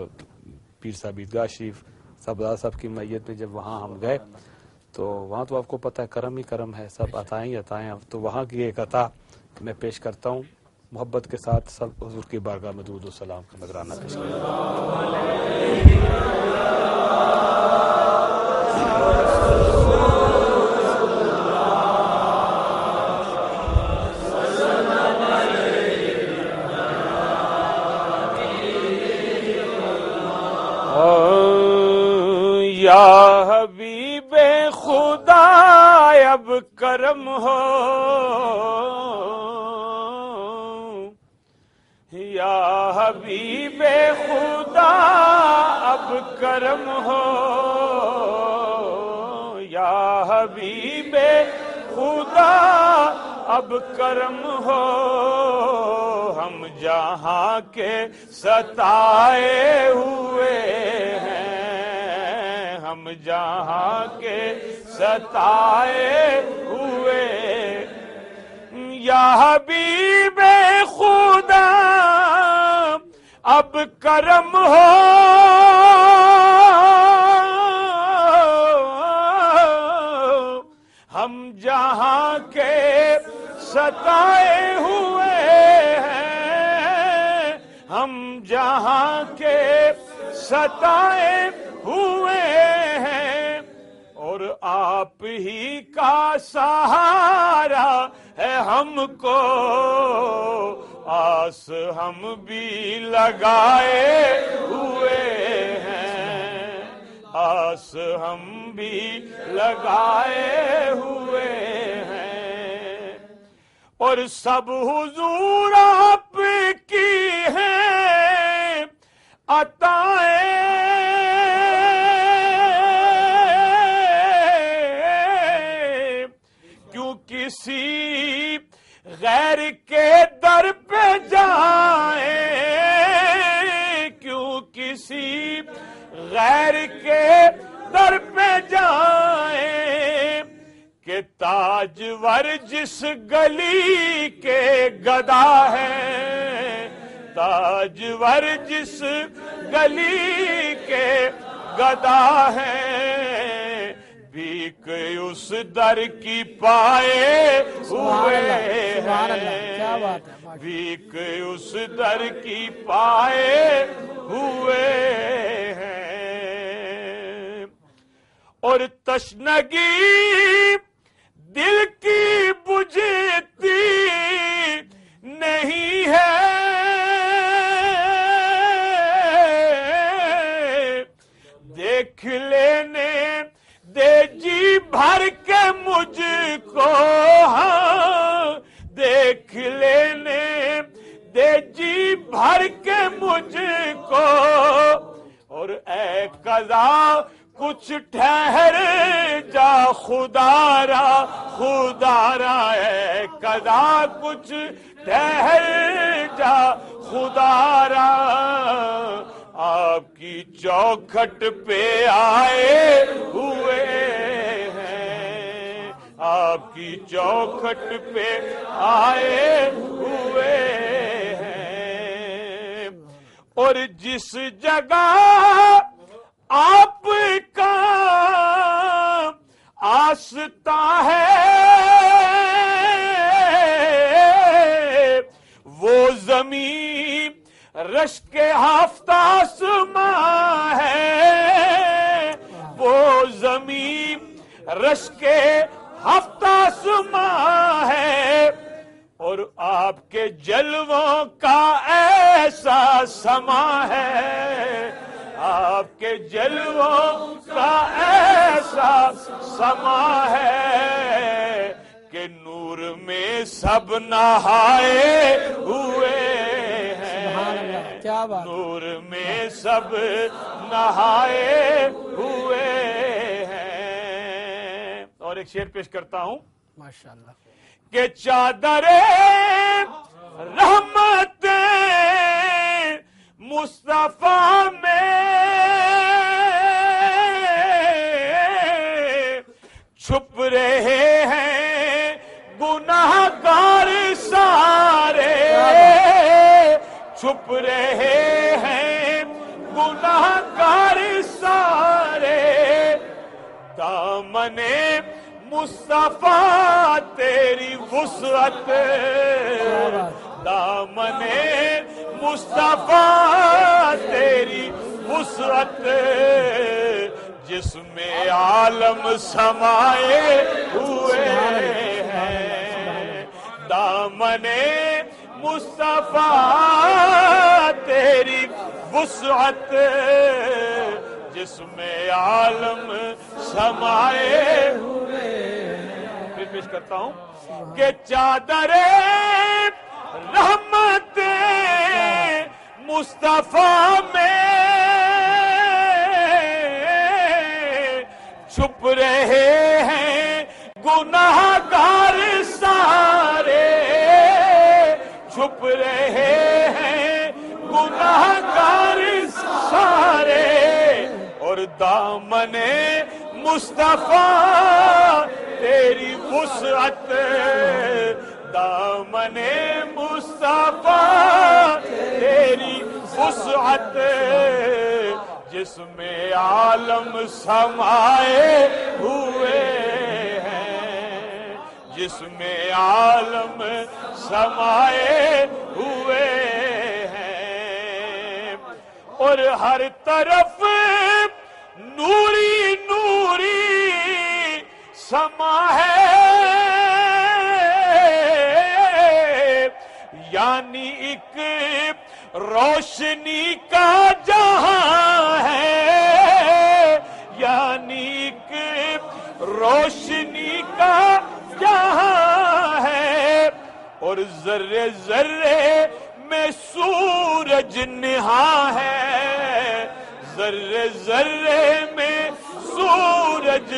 پیر صاحب عیدگاہ شریف صاحبزادہ صاحب کی میت میں جب وہاں ہم گئے تو وہاں تو آپ کو پتہ ہے کرم ہی کرم ہے، سب عطائیں ہی عطائیں. تو وہاں کی ایک عطا میں پیش کرتا ہوں، محبت کے ساتھ سب حضور کی بارگاہ میں درود و سلام کا نذرانہ پیش یا حبیب خدا اب کرم ہو، یا حبیب خدا اب کرم ہو، یا حبیب خدا اب کرم ہو. ہم جہاں کے ستائے ہوئے ہیں، ہم جہاں کے ستائے ہوئے، یا حبیب خدا اب کرم ہو ہم جہاں کے ستائے ہوئے ہیں، ہم جہاں کے ستائے ہوئے ہیں، اور آپ ہی کا سہارا ہے ہم کو، آس ہم بھی لگائے ہوئے ہیں، آس ہم بھی لگائے ہوئے ہیں، اور سب حضور آپ کی ہیں عطائیں، کیوں کسی غیر کے در پہ جائیں، کیوں کسی غیر کے در پہ جائیں، کہ تاجور جس گلی کے گدا ہے، تاجور جس گلی کے گدا ہے، بھیک اس در کی پائے ہوئے ہیں، بھیک اس در کی پائے ہوئے ہیں، اور تشنگی دل کی بجھتی نہیں ہے، دیکھ لینے دے جی بھر کے مجھ کو، ہاں دیکھ لینے دے جی بھر کے مجھ کو، اور اے قضا کچھ ٹھہر جا خدارا، خدارا اے قضا کچھ ٹھہر جا خدارا، آپ کی چوکھٹ پہ آئے ہوئے ہیں، آپ کی چوکھٹ پہ آئے ہوئے ہیں، اور جس جگہ آپ کا آستہ ہے وہ زمین رشک ہفتہ آسماں ہے، وہ زمین رشک ہفتہ آسماں ہے، اور آپ کے جلووں کا ایسا سما ہے، آپ کے جلووں کا ایسا سما ہے، کہ نور میں سب نہائے ہوئے ہیں، کیا بات، نور میں سب نہائے ہوئے ہیں۔ اور ایک شعر پیش کرتا ہوں، ماشاءاللہ، کہ چادر رحمت مصطفیٰ میں چھپ رہے ہیں گناہ گار سارے، چھپ رہے ہیں گناہ گار سارے، دامن مصطفیٰ تیری وسعت، دامن مصطفیٰ تیری وسعت، جس میں عالم سمائے ہوئے ہیں، دامن مصطفیٰ تیری وسعت، جس میں عالم سمائے ہوئے ہیں۔ پھر پیش کرتا ہوں، کہ چادر رحمت مصطفیٰ میں چھپ رہے ہیں گناہ گار سارے، چھپ رہے ہیں گناہ گار سارے، اور دامن مصطفیٰ تیری وسعت، دامن مصطفیٰ تیری وسعت جس میں عالم سمائے ہوئے ہیں، جس میں عالم سمائے ہوئے ہیں، اور ہر طرف نوری نوری سما ہے، یعنی ایک روشنی کا جہاں ہے، یعنی ایک روشنی کا جہاں ہے، اور ذرے ذرے میں سورج نہاں ہے، ذرے ذرے میں سورج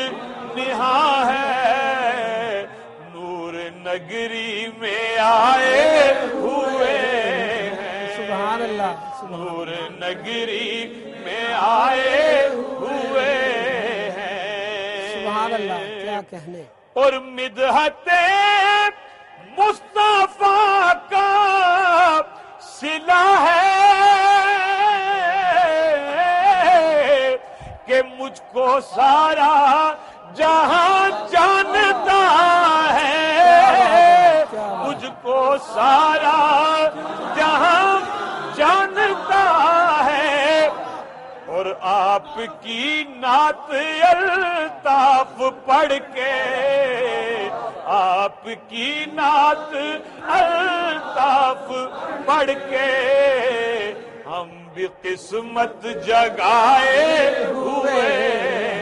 نہاں ہے، نور نگری میں آئے ہوئے ہیں، سبحان اللہ، نور نگری میں آئے ہوئے ہیں، سبحان اللہ، کیا کہنے. اور مدحت مصطفیٰ کا صلہ ہے کہ مجھ کو سارا جہاں جانتا ہے، مجھ کو سارا جہاں جانتا ہے، اور آپ کی نعت الطاف پڑھ کے، آپ کی نعت الطاف پڑھ کے ہم بھی قسمت جگائے ہوئے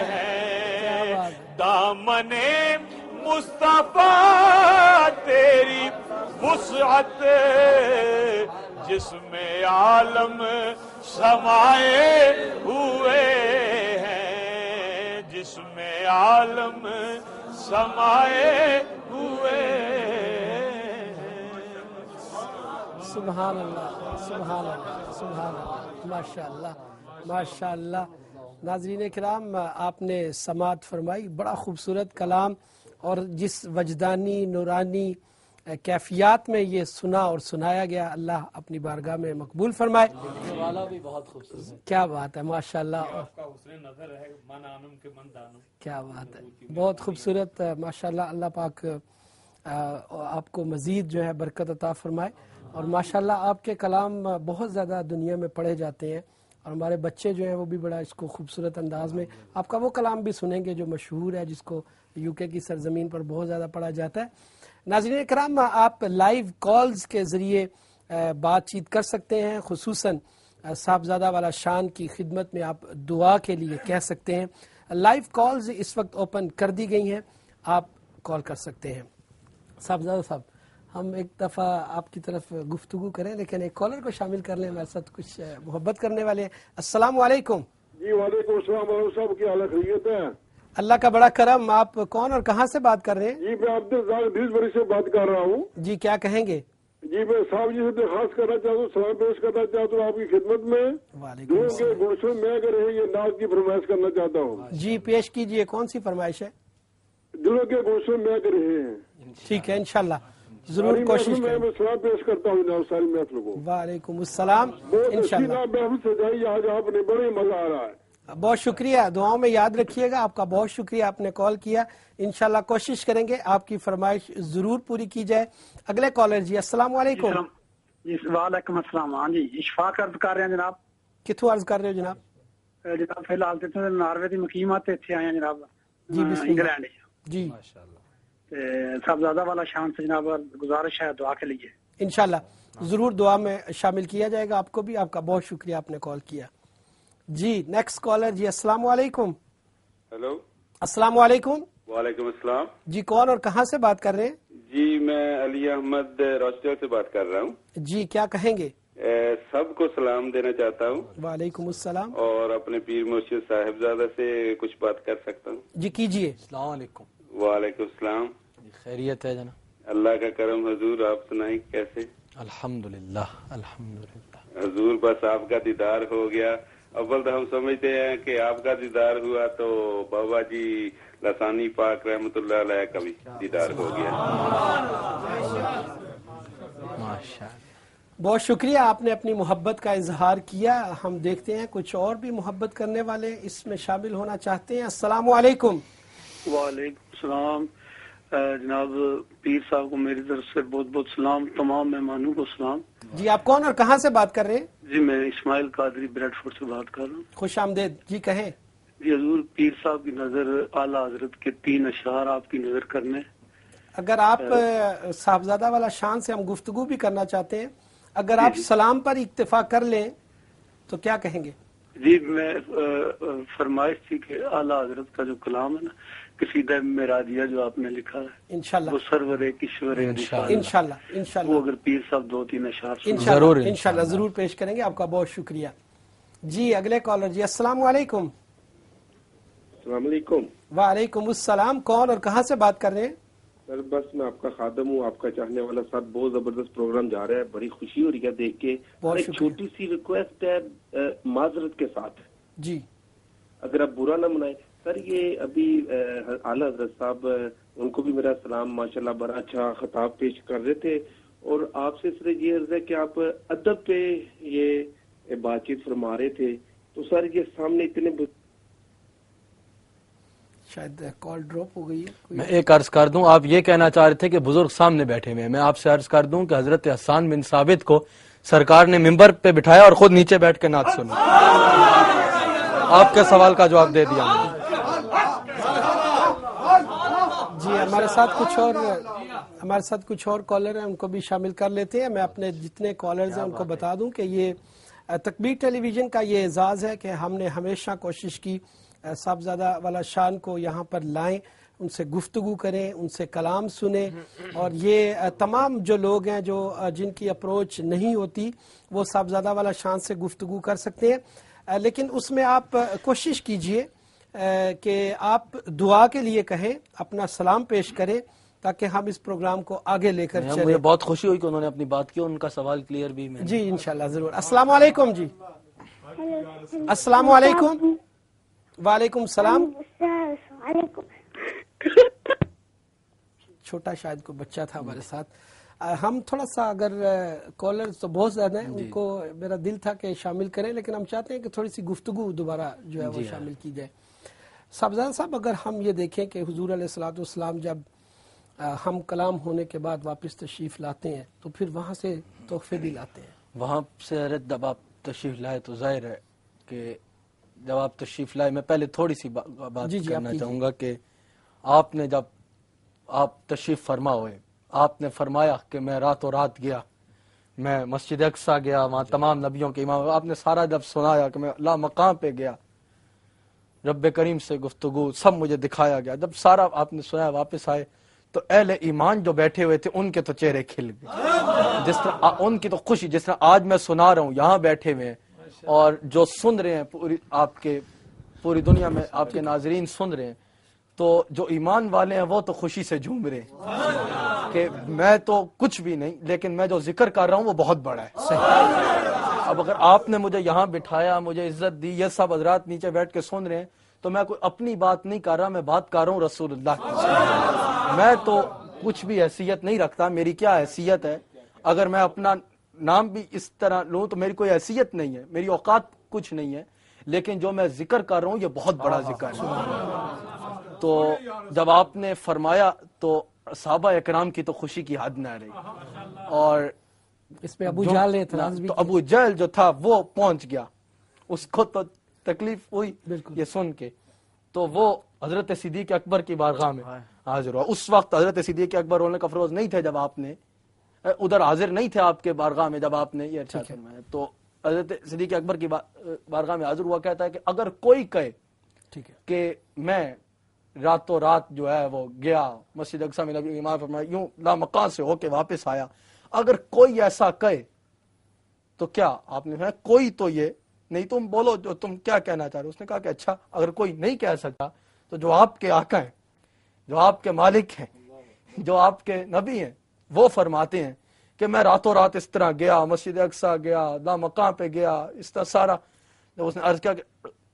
ہیں، دامن مصطفیٰ تیری وسعت جس میں عالم سمائے ہوئے ہیں، جس میں عالم سمائے ہوئے ہیں. سبحان اللہ، سبحان اللہ، سبحان اللہ، ماشاء اللہ، ماشاء اللہ. ناظرین کرام، آپ نے سماعت فرمائی، بڑا خوبصورت کلام، اور جس وجدانی نورانی کیفیات میں یہ سنا اور سنایا گیا، اللہ اپنی بارگاہ میں مقبول فرمائے. والا بھی بہت خوبصورت. کیا بات ہے، ماشاء اللہ، کیا بات ہے، بہت خوبصورت، ماشاء اللہ. اللہ پاک آپ کو مزید جو ہے برکت عطا فرمائے، اور ماشاء اللہ آپ کے کلام بہت زیادہ دنیا میں پڑھے جاتے ہیں، اور ہمارے بچے جو ہیں وہ بھی بڑا اس کو خوبصورت انداز میں آپ کا وہ کلام بھی سنیں گے جو مشہور ہے، جس کو یو کے کی سرزمین پر بہت زیادہ پڑھا جاتا ہے. ناظرین کرام، آپ لائیو کالز کے ذریعے بات چیت کر سکتے ہیں، خصوصاً صاحبزادہ والا شان کی خدمت میں آپ دعا کے لیے کہہ سکتے ہیں. لائیو کالز اس وقت اوپن کر دی گئی ہیں، آپ کال کر سکتے ہیں. صاحبزادہ صاحب، ہم ایک دفعہ آپ کی طرف گفتگو کریں، لیکن ایک کالر کو شامل کر لیں، ہمارے ساتھ کچھ محبت کرنے والے ہیں. السلام علیکم. جی وعلیکم السلام صاحب، کی حالت خیریت ہے؟ اللہ کا بڑا کرم. آپ کون اور کہاں سے بات کر رہے ہیں؟ جی میں عبدالرزاق بری سے بات کر رہا ہوں. جی کیا کہیں گے؟ جی میں صاحب جی سے درخواست کرنا چاہتا ہوں، سلام پیش کرنا چاہتا ہوں آپ کی خدمت میں. وعلیکم دلوں کے السلام. گوشوں میں اگر ہے یہ ناز کی فرمائش کرنا چاہتا ہوں. جی پیش کیجئے، کون سی فرمائش ہے؟ دلوں کے گوشوں میں اگر ہے. ٹھیک ہے، انشاءاللہ ضرور کوشش کریں. میں سلام پیش کرتا ہوں جناب ساری محفل کو. وعلیکم السلام. بہت اچھی انشاءاللہ محفل سجائی آج آپ نے، بڑے مزہ آ رہا ہے. بہت شکریہ، دعاؤں میں یاد رکھیے گا. آپ کا بہت شکریہ، آپ نے کال کیا. انشاءاللہ کوشش کریں گے آپ کی فرمائش ضرور پوری کی جائے. اگلے کالر جی، السلام علیکم. جی وعلیکم السلام. ہاں جی، اشفاق عرض کر رہے ہیں جناب. کتوں عرض کر رہے ہو جناب؟ جناب فی الحال ناروے کی مقیمات اتنے آئے ہیں جناب. جی بسم اللہ. انگلینڈ. جی صاحبزادہ والا شان سے جناب گزارش ہے دعا کے لیے. انشاءاللہ ضرور دعا میں شامل کیا جائے گا آپ کو بھی. آپ کا بہت شکریہ، آپ نے کال کیا. جی نیکسٹ کالر جی، السلام علیکم. ہیلو، السلام علیکم. وعلیکم السلام. جی کون اور کہاں سے بات کر رہے ہیں؟ جی میں علی احمد روسٹر سے بات کر رہا ہوں. جی کیا کہیں گے؟ سب کو سلام دینا چاہتا ہوں، وعلیکم السلام. اور اپنے پیر مرشد صاحبزادہ سے کچھ بات کر سکتا ہوں؟ جی کیجئے. السلام علیکم. وعلیکم السلام. خیریت ہے جناب؟ اللہ کا کرم حضور، آپ سنائیں کیسے؟ الحمدللہ الحمدللہ. حضور بس آپ کا دیدار ہو گیا. اول تو ہم سمجھتے ہیں کہ آپ کا دیدار ہوا تو بابا جی لسانی پاک رحمۃ اللہ علیہ کا بھی دیدار ہو گیا. ماشاء اللہ. بہت شکریہ، آپ نے اپنی محبت کا اظہار کیا. ہم دیکھتے ہیں کچھ اور بھی محبت کرنے والے اس میں شامل ہونا چاہتے ہیں. السلام علیکم. وعلیکم السلام. جناب پیر صاحب کو میری طرف سے بہت بہت سلام، تمام مہمانوں کو سلام. جی آپ کون اور کہاں سے بات کر رہے ہیں؟ جی میں اسماعیل قادری بریڈ فورڈ سے بات کر رہا ہوں. خوش آمدید. جی کہیں. جی حضور پیر صاحب کی نظر اعلیٰ حضرت کے 3 اشعار آپ کی نظر کرنے. اگر آپ صاحبزادہ والا شان سے ہم گفتگو بھی کرنا چاہتے ہیں، اگر آپ سلام پر اکتفا کر لیں تو کیا کہیں گے؟ جی میں فرمائش تھی کہ اعلیٰ حضرت کا جو کلام ہے نا، قصیدہ معراجیہ جو آپ نے لکھا ہے انشاءاللہ وہ سرور کشور انشاءاللہ وہ اگر پیر صاحب 2-3 اشعار ضرور انشاءاللہ ضرور پیش کریں گے. آپ کا بہت شکریہ. جی اگلے کالر. جی السلام علیکم. السلام علیکم. وعلیکم السلام. کون اور کہاں سے بات کر رہے ہیں؟ سر بس میں آپ کا خادم ہوں، آپ کا چاہنے والا. ساتھ بہت زبردست پروگرام جا رہا ہے، بڑی خوشی ہو رہی ہے دیکھ کے. ایک چھوٹی سی ریکویسٹ ہے معذرت کے ساتھ. جی اگر آپ برا نہ منائیں سر. یہ ابھی اعلیٰ حضرت صاحب ان کو بھی میرا سلام، ماشاءاللہ بڑا اچھا خطاب پیش کر رہے تھے، اور آپ سے صرف یہ عرض ہے کہ آپ ادب پہ یہ بات چیت فرما رہے تھے. تو سر یہ سامنے اتنے شاید کال ڈراپ ہو گئی ہے. میں ایک عرض کر دوں، آپ یہ کہنا چاہ رہے تھے کہ بزرگ سامنے بیٹھے ہوئے ہیں. میں آپ سے عرض کر دوں کہ حضرت حسان بن ثابت کو سرکار نے ممبر پہ بٹھایا اور خود نیچے بیٹھ کے نعت سنی. آپ کے سوال کا جواب دے دیا. جی ہمارے ساتھ کچھ اور کالر ہیں، ان کو بھی شامل کر لیتے ہیں. میں اپنے جتنے کالرز ہیں ان کو بتا دوں کہ یہ تکبیر ٹیلی ویژن کا یہ اعزاز ہے کہ ہم نے ہمیشہ کوشش کی صاحبزادہ والا شان کو یہاں پر لائیں، ان سے گفتگو کریں، ان سے کلام سنیں. اور یہ تمام جو لوگ ہیں جو جن کی اپروچ نہیں ہوتی وہ صاحبزادہ والا شان سے گفتگو کر سکتے ہیں، لیکن اس میں آپ کوشش کیجئے کہ آپ دعا کے لیے کہیں، اپنا سلام پیش کریں تاکہ ہم اس پروگرام کو آگے لے کر چلیں. مجھے بہت خوشی ہوئی کہ انہوں نے اپنی بات کی، ان کا سوال کلیئر بھی. جی انشاءاللہ ضرور. السلام علیکم. جی السلام علیکم. وعلیکم السلام. چھوٹا شاید کوئی بچہ تھا ہمارے ساتھ. ہم تھوڑا سا اگر کالر تو بہت زیادہ ہیں، ان کو میرا دل تھا کہ شامل کریں، لیکن ہم چاہتے ہیں کہ تھوڑی سی گفتگو دوبارہ جو ہے وہ شامل کی جائے. صاحبزادہ صاحب اگر ہم یہ دیکھیں کہ حضور علیہ الصلوۃ والسلام جب ہم کلام ہونے کے بعد واپس تشریف لاتے ہیں تو پھر وہاں سے تحفے بھی لاتے ہیں. وہاں سے جب آپ تشریف لائے تو ظاہر ہے کہ جب آپ تشریف لائے، میں پہلے تھوڑی سی بات کرنا چاہوں گا کہ آپ نے جب آپ تشریف فرما ہوئے، آپ نے فرمایا کہ میں راتوں رات گیا، میں مسجد اقصیٰ گیا، وہاں تمام نبیوں کے امام، آپ نے سارا جب سنایا کہ میں لا مقام پہ گیا، رب کریم سے گفتگو سب مجھے دکھایا گیا. جب سارا آپ نے سنایا واپس آئے تو اہل ایمان جو بیٹھے ہوئے تھے ان کے تو چہرے کھل گئے، جس طرح ان کی تو خوشی، جس طرح آج میں سنا رہا ہوں یہاں بیٹھے ہوئے ہیں اور جو سن رہے ہیں پوری دنیا میں آپ کے ناظرین سن رہے ہیں، تو جو ایمان والے ہیں وہ تو خوشی سے جھوم رہے ہیں کہ میں تو کچھ بھی نہیں، لیکن میں جو ذکر کر رہا ہوں وہ بہت بڑا ہے. اب اگر آپ نے مجھے یہاں بٹھایا، مجھے عزت دی، یہ سب حضرات نیچے بیٹھ کے سن رہے ہیں، تو میں کوئی اپنی بات نہیں کر رہا، میں بات کر رہا ہوں رسول اللہ کی. میں تو کچھ بھی حیثیت نہیں رکھتا. میری کیا حیثیت ہے؟ اگر میں اپنا نام بھی اس طرح لوں تو میری کوئی حیثیت نہیں ہے، میری اوقات کچھ نہیں ہے، لیکن جو میں ذکر کر رہا ہوں یہ بہت بڑا ذکر ہے. تو جب آپ نے فرمایا تو صحابہ اکرام کی تو خوشی کی حد نہ رہی. اور اس میں ابو جہل نے اعتراض بھی تو ابو جہل جو تھا وہ پہنچ گیا، اس کو تو تکلیف ہوئی یہ سن کے، تو وہ حضرت صدیق اکبر کی بارگاہ میں حاضر ہوا. اس وقت حضرت صدیق اکبر ہونے کا فروز نہیں تھے، جب آپ نے ادھر حاضر نہیں تھے آپ کے بارگاہ میں جب آپ نے یہ ارشاد فرمایا. تو حضرت صدیق اکبر کی بارگاہ میں حاضر ہوا، کہتا ہے کہ اگر کوئی کہے کہ میں راتوں رات جو ہے وہ گیا مسجد اقصیٰ میں، نبی امام فرمایا یوں لامکان سے ہو کے واپس آیا، اگر کوئی ایسا کہے تو کیا آپ نے فرمایا کوئی تو یہ نہیں، تم بولو جو تم کیا کہنا چاہ رہے ہو. اس نے کہا کہ اچھا اگر کوئی نہیں کہہ سکتا تو جو آپ کے آقا ہیں، جو آپ کے مالک ہیں، جو آپ کے نبی ہیں، وہ فرماتے ہیں کہ میں راتوں رات اس طرح گیا، مسجد اقصیٰ گیا، لامکان پہ گیا، اس طرح سارا. جب اس نے عرض کیا کہ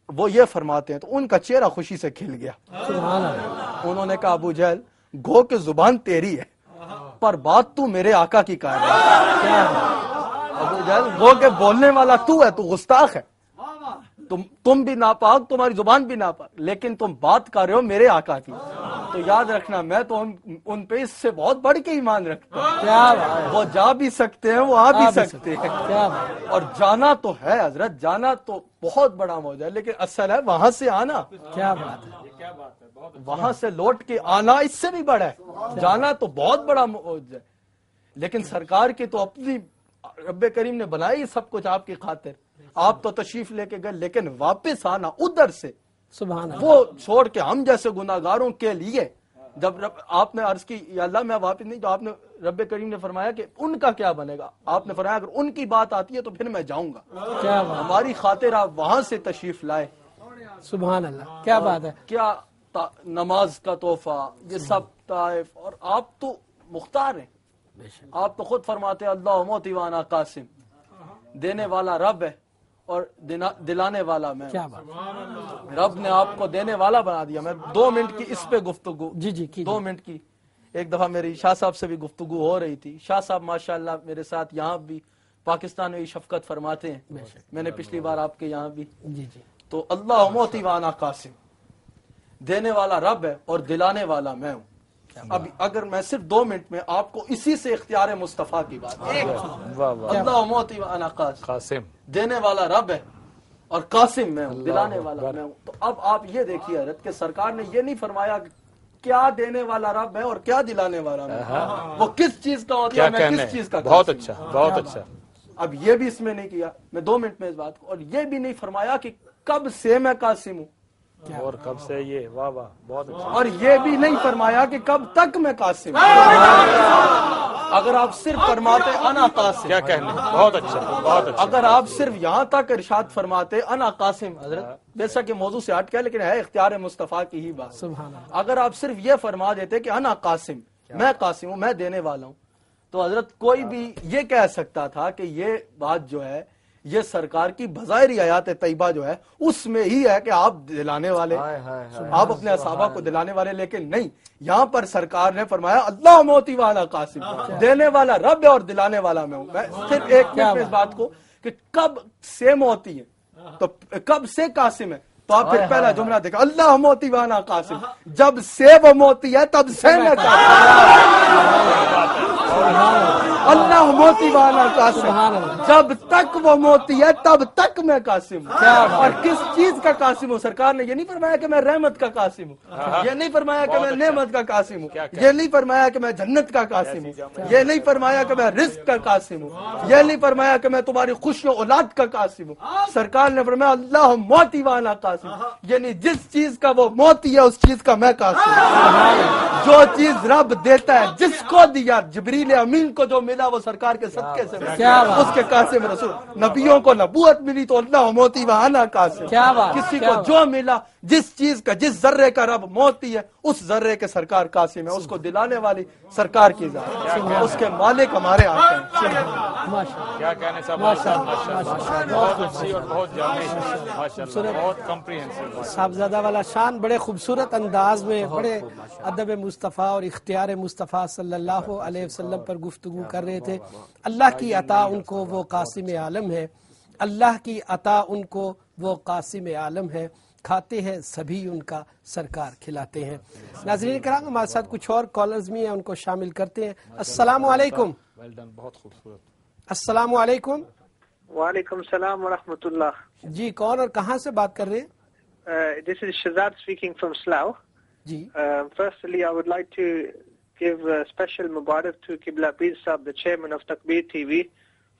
وہ یہ فرماتے ہیں تو ان کا چہرہ خوشی سے کھل گیا. انہوں نے کہا ابو جہل گو کہ زبان تیری ہے پر بات تو میرے آقا کی کہہ رہا ہے. ابو جہل گو کہ بولنے والا تو ہے، تو گستاخ ہے، تم بھی ناپاک، تمہاری زبان بھی ناپاک، لیکن تم بات کر رہے ہو میرے آقا کی، تو یاد رکھنا میں تو ان پہ اس سے بہت بڑھ کے ایمان رکھتا ہوں. کیا وہ جا بھی سکتے ہیں، وہ آ بھی سکتے ہیں، اور جانا تو ہے حضرت، جانا تو بہت بڑا موضوع ہے، لیکن اصل ہے وہاں سے آنا. کیا بات ہے، وہاں سے لوٹ کے آنا اس سے بھی بڑا ہے، جانا تو بہت بڑا موضوع ہے. لیکن سرکار کی تو اپنی رب کریم نے بنائی سب کچھ آپ کی خاطر، آپ تو تشریف لے کے گئے، لیکن واپس آنا ادھر سے سبحان اللہ، وہ چھوڑ کے ہم جیسے گناہگاروں کے لیے. جب آپ نے عرض کی یا اللہ میں واپس نہیں، تو آپ نے رب کریم نے فرمایا کہ ان کا کیا بنے گا، آپ نے فرمایا اگر ان کی بات آتی ہے تو پھر میں جاؤں گا. کیا ہماری خاطر آپ وہاں سے تشریف لائے. سبحان اللہ، کیا بات ہے، کیا نماز کا تحفہ، یہ سب طائف، اور آپ تو مختار ہیں. آپ تو خود فرماتے اللہ موتی وانا قاسم، دینے والا رب ہے اور دلانے والا میں. رب نے آپ کو دینے والا بنا دیا. میں 2 منٹ کی اس پہ گفتگو، جی 2 منٹ کی. ایک دفعہ میری شاہ صاحب سے بھی گفتگو ہو رہی تھی. شاہ صاحب ماشاءاللہ میرے ساتھ یہاں بھی پاکستان میں شفقت فرماتے ہیں، میں نے پچھلی بار آپ کے یہاں بھی. تو اللہ موتی وانا قاسم، دینے والا رب ہے اور دلانے والا میں ہوں. اب اگر میں صرف 2 منٹ میں آپ کو اسی سے اختیار مصطفیٰ کی بات، اللہ موتی وانا قاسم، دینے والا رب ہے اور قاسم میں ہوں، دلانے والا میں ہوں. تو اب آپ یہ دیکھیے حضرت کہ سرکار نے یہ نہیں فرمایا کیا دینے والا رب ہے اور کیا دلانے والا میں، وہ کس چیز کا ہوتا ہے، میں کس چیز کا. بہت اچھا، بہت اچھا. اب یہ بھی اس میں نہیں کیا، میں 2 منٹ میں اس بات کو، اور یہ بھی نہیں فرمایا کہ کب سے میں قاسم ہوں اور کب سے یہ، واہ واہ بہت اچھا. اور یہ بھی نہیں فرمایا کہ کب تک میں قاسم. اگر آپ صرف فرماتے انا قاسم، کیا کہنے، بہت اچھا، بہت اچھا. اگر آپ صرف یہاں تک ارشاد فرماتے انا قاسم، حضرت جیسا کہ موضوع سے ہٹ گیا لیکن ہے اختیار مصطفیٰ کی ہی بات. اگر آپ صرف یہ فرما دیتے کہ انا قاسم، میں قاسم ہوں، میں دینے والا ہوں، تو حضرت کوئی بھی یہ کہہ سکتا تھا کہ یہ بات جو ہے یہ سرکار کی بظاہری آیات طیبہ جو ہے اس میں ہی ہے کہ آپ دلانے والے، آپ اپنے اصحابہ کو دلانے والے. لیکن نہیں، یہاں پر سرکار نے فرمایا اللہ موتی والا قاسم، دینے والا رب ہے اور دلانے والا میں ہوں. میں صرف 1 منٹ میں اس بات کو کہ کب سے موتی ہے تو کب سے قاسم ہے، تو آپ پھر پہلا جملہ دیکھا اللہ موتی وانا قاسم، جب سے وہ موتی ہے تب سے میں اللہ موتی وانا قاسم، جب تک وہ موتی ہے تب تک میں قاسم ہوں. اور کس چیز کا قاسم ہوں؟ سرکار نے یہ نہیں فرمایا کہ میں رحمت کا قاسم ہوں، یہ نہیں فرمایا کہ میں نعمت کا قاسم ہوں، یہ نہیں فرمایا کہ میں جنت کا قاسم ہوں، یہ نہیں فرمایا کہ میں رزق کا قاسم ہوں، یہ نہیں فرمایا کہ میں تمہاری خوشی و اولاد کا قاسم ہوں. سرکار نے فرمایا اللہ موتی وانا قاسم، یعنی جس چیز کا وہ موتی ہے اس چیز کا میں قاسم ہوں. جو چیز رب دیتا ہے، جس کو دیا، جبریل امین کو جو ملا وہ سرکار کے صدقے سے ملا، اس کے قاسم رسول. نبیوں کو نبوت ملی تو اللہ موتی وانا قاسم. کسی کو جو ملا، جس چیز کا، جس ذرے کا رب موتی ہے اس ذرے کے سرکار قاسم ہے. اس کو دلانے والی سرکار کی ذات ہے، اس کے مالک ہمارے آقا ہیں. کیا کہنے صاحب، بہت اچھی اور بہت جامع، ماشاءاللہ بہت کمپریہنسو. صاحبزادہ والا شان بڑے خوبصورت انداز میں، بڑے ادب مصطفیٰ اور اختیار مصطفیٰ صلی اللہ علیہ وسلم پر گفتگو کر رہے تھے. اللہ کی عطا ان کو وہ قاسم عالم ہے، اللہ کی عطا ان کو وہ قاسم عالم ہے، کھاتے ہیں سبھی ان کا سرکار کھلاتے ہیں. ناظرین کرام ہمارے ساتھ کچھ اور کالرز بھی ہیں، ان کو شامل کرتے ہیں. السلام علیکم. بہت خوبصورت. السلام علیکم. وعلیکم السلام ورحمۃ اللہ. جی کون اور کہاں سے بات کر رہے ہیں؟ This is Shazad speaking from Slough. G. Firstly, I would like to give a special mubarak to Qibla Peer Sahab, the chairman of Takbir TV,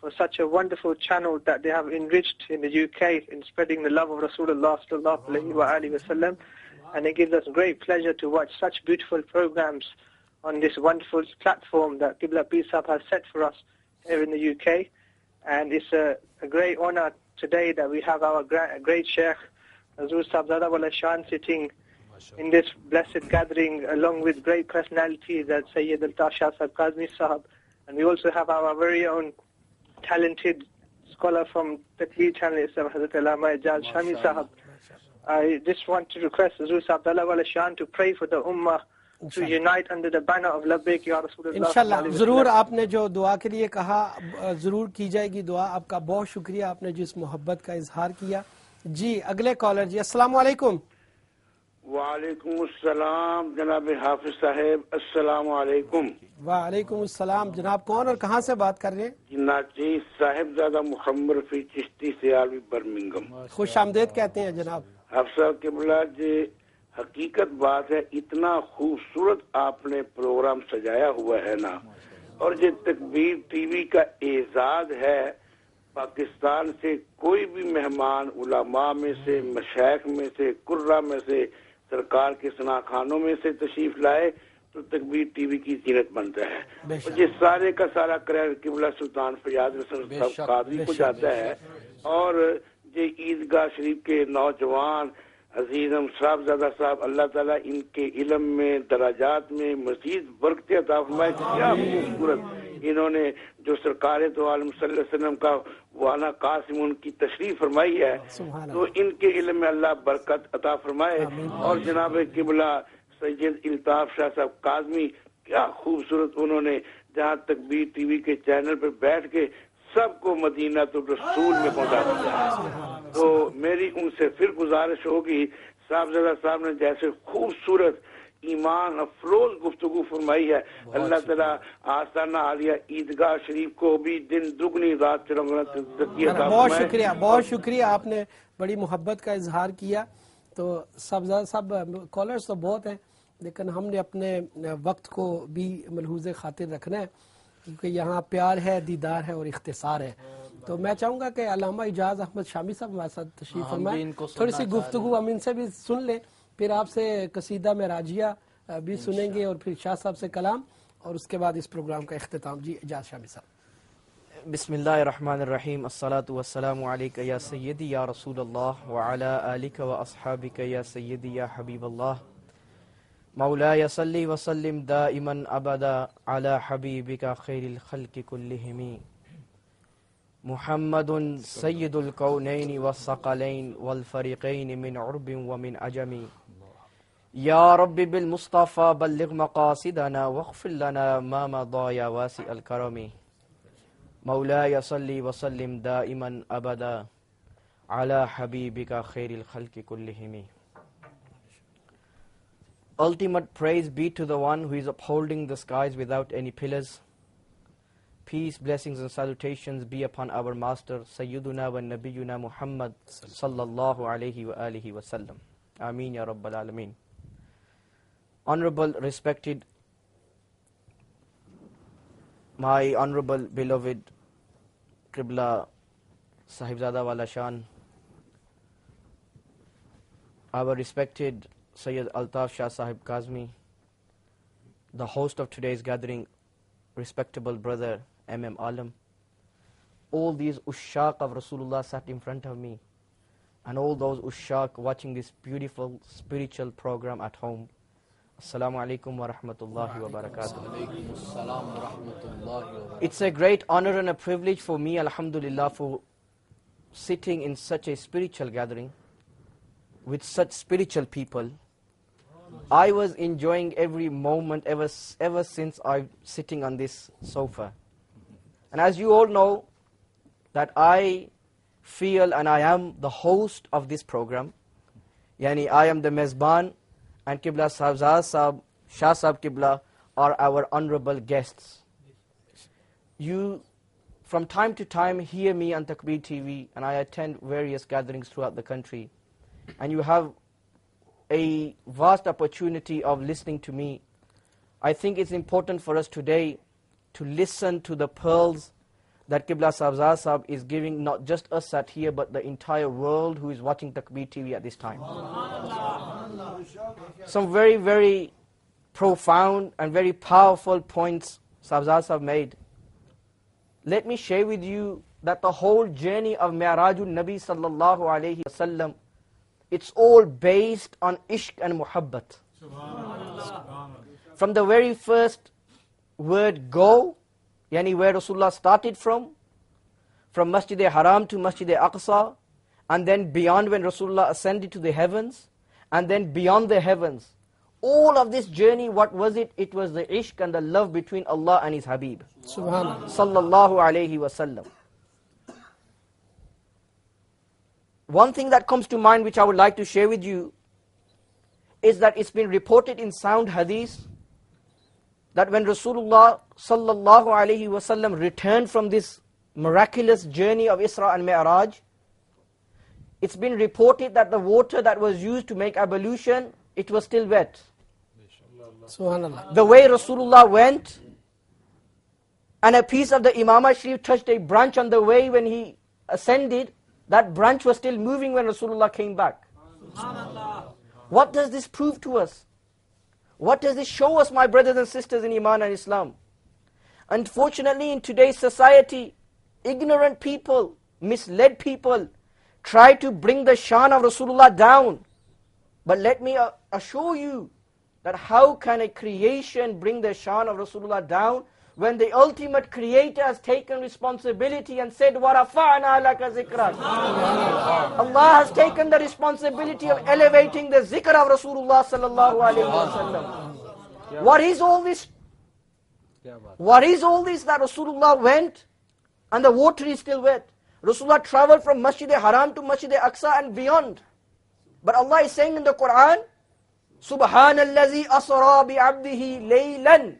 for such a wonderful channel that they have enriched in the UK in spreading the love of Rasulullah sallallahu alaihi wasallam, and it gives us great pleasure to watch such beautiful programs on this wonderful platform that Qibla Peer Sahab has set for us here in the UK. And it's a great honor today that we have our great Sheikh Hazur Sahibzada Wala Shan sitting in this blessed gathering along with great personalities as Sayyid Altaf Shah Sahib Kazmi Sahab, and we also have our very own talented scholar from Takbir channel itself, Hazrat Allama Ijaz Shami Sahab. I just want to request Hazur Sahibzada Wala Shan to pray for the ummah to unite under the banner of Labbaik Ya Rasulullah. انشاءاللہ ضرور آپ نے جو دعا کے لیے کہا ضرور کی جائے گی دعا. آپ کا بہت شکریہ, آپ نے جس محبت کا اظہار کیا. جی اگلے کالر جی. السلام علیکم. وعلیکم السلام جناب حافظ صاحب, السلام علیکم. وعلیکم السلام. جناب کون اور کہاں سے بات کر رہے ہیں؟ ناچیز صاحبزادہ محمد رفیع چشتی سیالوی برمنگم. خوش آمدید کہتے ہیں جناب. حافظ صاحب قبلہ جی, حقیقت بات ہے اتنا خوبصورت آپ نے پروگرام سجایا ہوا ہے نا, اور یہ تکبیر ٹی وی کا اعزاز ہے. پاکستان سے کوئی بھی مہمان علماء میں سے, مشائخ میں سے, قرہ میں سے, سرکار کے ثناخانوں میں سے تشریف لائے تو تکبیر ٹی وی کی زینت بنتا ہے. اور یہ سارے کا سارا کریڈٹ قبلہ سلطان فیاض حسن صاحب قادری کو جاتا ہے. اور یہ عیدگاہ شریف کے نوجوان عزیزم صاحبزادہ صاحب, اللہ تعالیٰ ان کے علم میں درجات میں مزید برکتیں عطا فرمائے. کیا خوبصورت انہوں نے جو سرکار تو عالم صلی اللہ علیہ وسلم کا وانا قاسم ان کی تشریف فرمائی ہے, تو ان کے علم میں اللہ برکت عطا فرمائے. اور جناب قبلہ سید الطاف شاہ صاحب کاظمی, کیا خوبصورت انہوں نے جہاں تکبیر ٹی وی کے چینل پہ بیٹھ کے سب کو مدینہ تو رسول میں پہنچا دیا. تو میری ان سے پھر گزارش ہوگی, صاحبزادہ صاحب نے جیسے خوبصورت ایمان افروز گفتگو فرمائی ہے, اللہ تعالیٰ آستانہ عالیہ عیدگاہ شریف کو بھی دن دگنی رات چرگنا. بہت شکریہ, بہت شکریہ, آپ نے بڑی محبت کا اظہار کیا. تو سب کالرز تو بہت ہیں, لیکن ہم نے اپنے وقت کو بھی ملحوظ خاطر رکھنا ہے, کیونکہ یہاں پیار ہے, دیدار ہے اور اختصار ہے. تو میں چاہوں گا کہ علامہ اجاز احمد شامی صاحب ہمارے ساتھ تشریف فرمائیں, تھوڑی سی گفتگو ہم ان سے بھی سن لیں, پھر آپ سے قصیدہ میں راجیہ بھی سنیں گے اور پھر شاہ صاحب سے کلام, اور اس کے بعد اس پروگرام کا اختتام. جی اجاز شامی صاحب. بسم اللہ الرحمن الرحیم. الصلاۃ والسلام علیک یا سیدی یا رسول اللہ وعلی آلک و اصحابک یا سیدی یا حبیب اللہ. مولاي صلی وسلم دائما ابدا علی حبیبک خیر الخلق کلہم. محمد سید الکونین والثقلین والفریقین من عرب ومن عجم. یا رب بالمصطفى بلغ مقاصدنا واغفر لنا ما مضى يا واسع الكرم. مولاي صلی وسلم دائما ابدا علی حبیبک خیر الخلق کلہم. Ultimate praise be to the one who is upholding the skies without any pillars. Peace, blessings and salutations be upon our master Sayyiduna wa Nabiyuna Muhammad sallallahu alayhi wa alihi wa sallam. Ameen ya Rabbal Alameen. Honorable, respected, my honorable beloved Qibla Sahibzada Wala Shan, our respected Sayyid Altaf Shah Sahib Kazmi, the host of today's gathering, respectable brother M.M. Alam, all these ushaq of Rasulullah sat in front of me, and all those ushaq watching this beautiful spiritual program at home. Assalamu alaikum wa rahmatullahi wa barakatuh. It's a great honor and a privilege for me, alhamdulillah, for sitting in such a spiritual gathering with such spiritual people. I was enjoying every moment ever since I'm sitting on this sofa. And as you all know, that I feel and I am the host of this program. Yani I am the mezban, and Qibla Sahibzada Sahib, Shah Sahib Qibla are our honorable guests. You from time to time hear me on Takbir TV, and I attend various gatherings throughout the country, and you have a vast opportunity of listening to me. I think it's important for us today to listen to the pearls that Qibla Sahibzada Sahib is giving, not just us sat here, but the entire world who is watching Takbir TV at this time. Some very, very profound and very powerful points Sahibzada Sahib made. Let me share with you that the whole journey of Mi'rajul Nabi sallallahu alayhi wasallam, it's all based on ishq and muhabbat. From the very first word go, yani where Rasulullah started from Masjid-e-Haram to Masjid-e-Aqsa, and then beyond when Rasulullah ascended to the heavens, and then beyond the heavens, all of this journey, what was it? It was the ishq and the love between Allah and His Habib. Subhanallah. Sallallahu alayhi wasallam. One thing that comes to mind which I would like to share with you is that it's been reported in sound hadith that when Rasulullah sallallahu alayhi wasallam returned from this miraculous journey of Isra and Mi'raj, it's been reported that the water that was used to make ablution, it was still wet. Subhanallah. The way Rasulullah went, and a piece of the Imamah Sharif touched a branch on the way when he ascended, that branch was still moving when Rasulullah came back. What does this prove to us? What does this show us, my brothers and sisters in Iman and Islam? Unfortunately, in today's society, ignorant people, misled people, try to bring the shan of Rasulullah down. But let me assure you that how can a creation bring the shan of Rasulullah down when the ultimate creator has taken responsibility and said, وَرَفَعْنَا لَكَ ذِكْرَكَ. Allah has taken the responsibility of elevating the zikr of Rasulullah sallallahu alayhi wa sallam. What is all this? What is all this that Rasulullah went and the water is still wet? Rasulullah traveled from Masjid Haram to Masjid Aqsa and beyond. But Allah is saying in the Quran, Subhanallazi asra bi'abdihi laylan.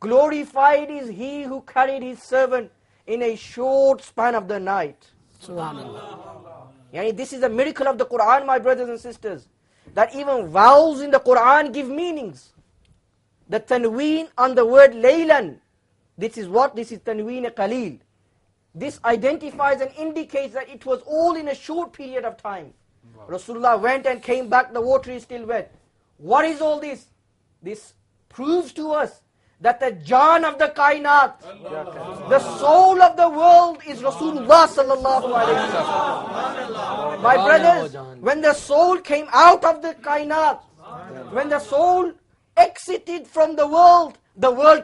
Glorified is he who carried his servant in a short span of the night. Subhanallah. Yani this is a miracle of the Quran, my brothers and sisters. That even vowels in the Quran give meanings. The tanween on the word laylan. This is what? This is tanween qaleel. This identifies and indicates that it was all in a short period of time. Rasulullah went and came back, the water is still wet. What is all this? This proves to us that the Jaan of the Kainat, the soul of the world is Rasulullah sallallahu alayhi wa sallam. My brothers, when the soul came out of the Kainat, when the soul exited from the world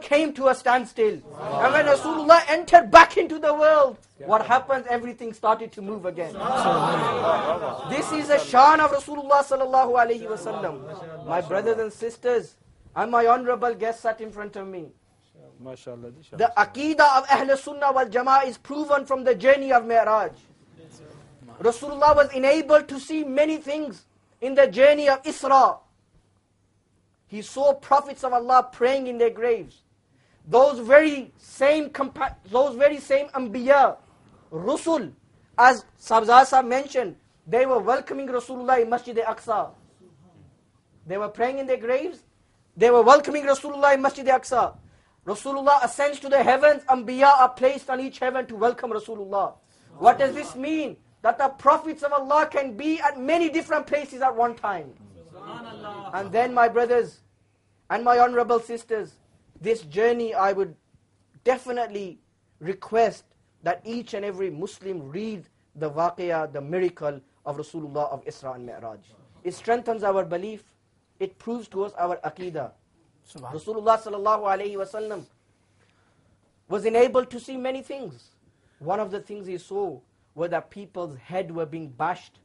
came to a standstill. And when Rasulullah entered back into the world, what happens? Everything started to move again. This is a shan of Rasulullah sallallahu alayhi wa sallam. My brothers and sisters, and my honorable guest sat in front of me. The Aqidah of Ahl Sunnah wal Jama'ah is proven from the journey of Mi'raj. Rasulullah was enabled to see many things in the journey of Isra. He saw prophets of Allah praying in their graves. Those very same Anbiya, Rusul, as Sabzasa mentioned, they were welcoming Rasulullah in Masjid Aqsa. They were praying in their graves. They were welcoming Rasulullah in Masjid Aqsa. Rasulullah ascends to the heavens. Anbiya are placed on each heaven to welcome Rasulullah. What does this mean? That the prophets of Allah can be at many different places at one time. And then, my brothers and my honorable sisters, this journey I would definitely request that each and every Muslim read the waqiyah, the miracle of Rasulullah of Isra and Mi'raj. It strengthens our belief. It proves to us our aqidah. Rasulullah sallallahu alayhi wa sallam was enabled to see many things. One of the things he saw were that people's heads were being bashed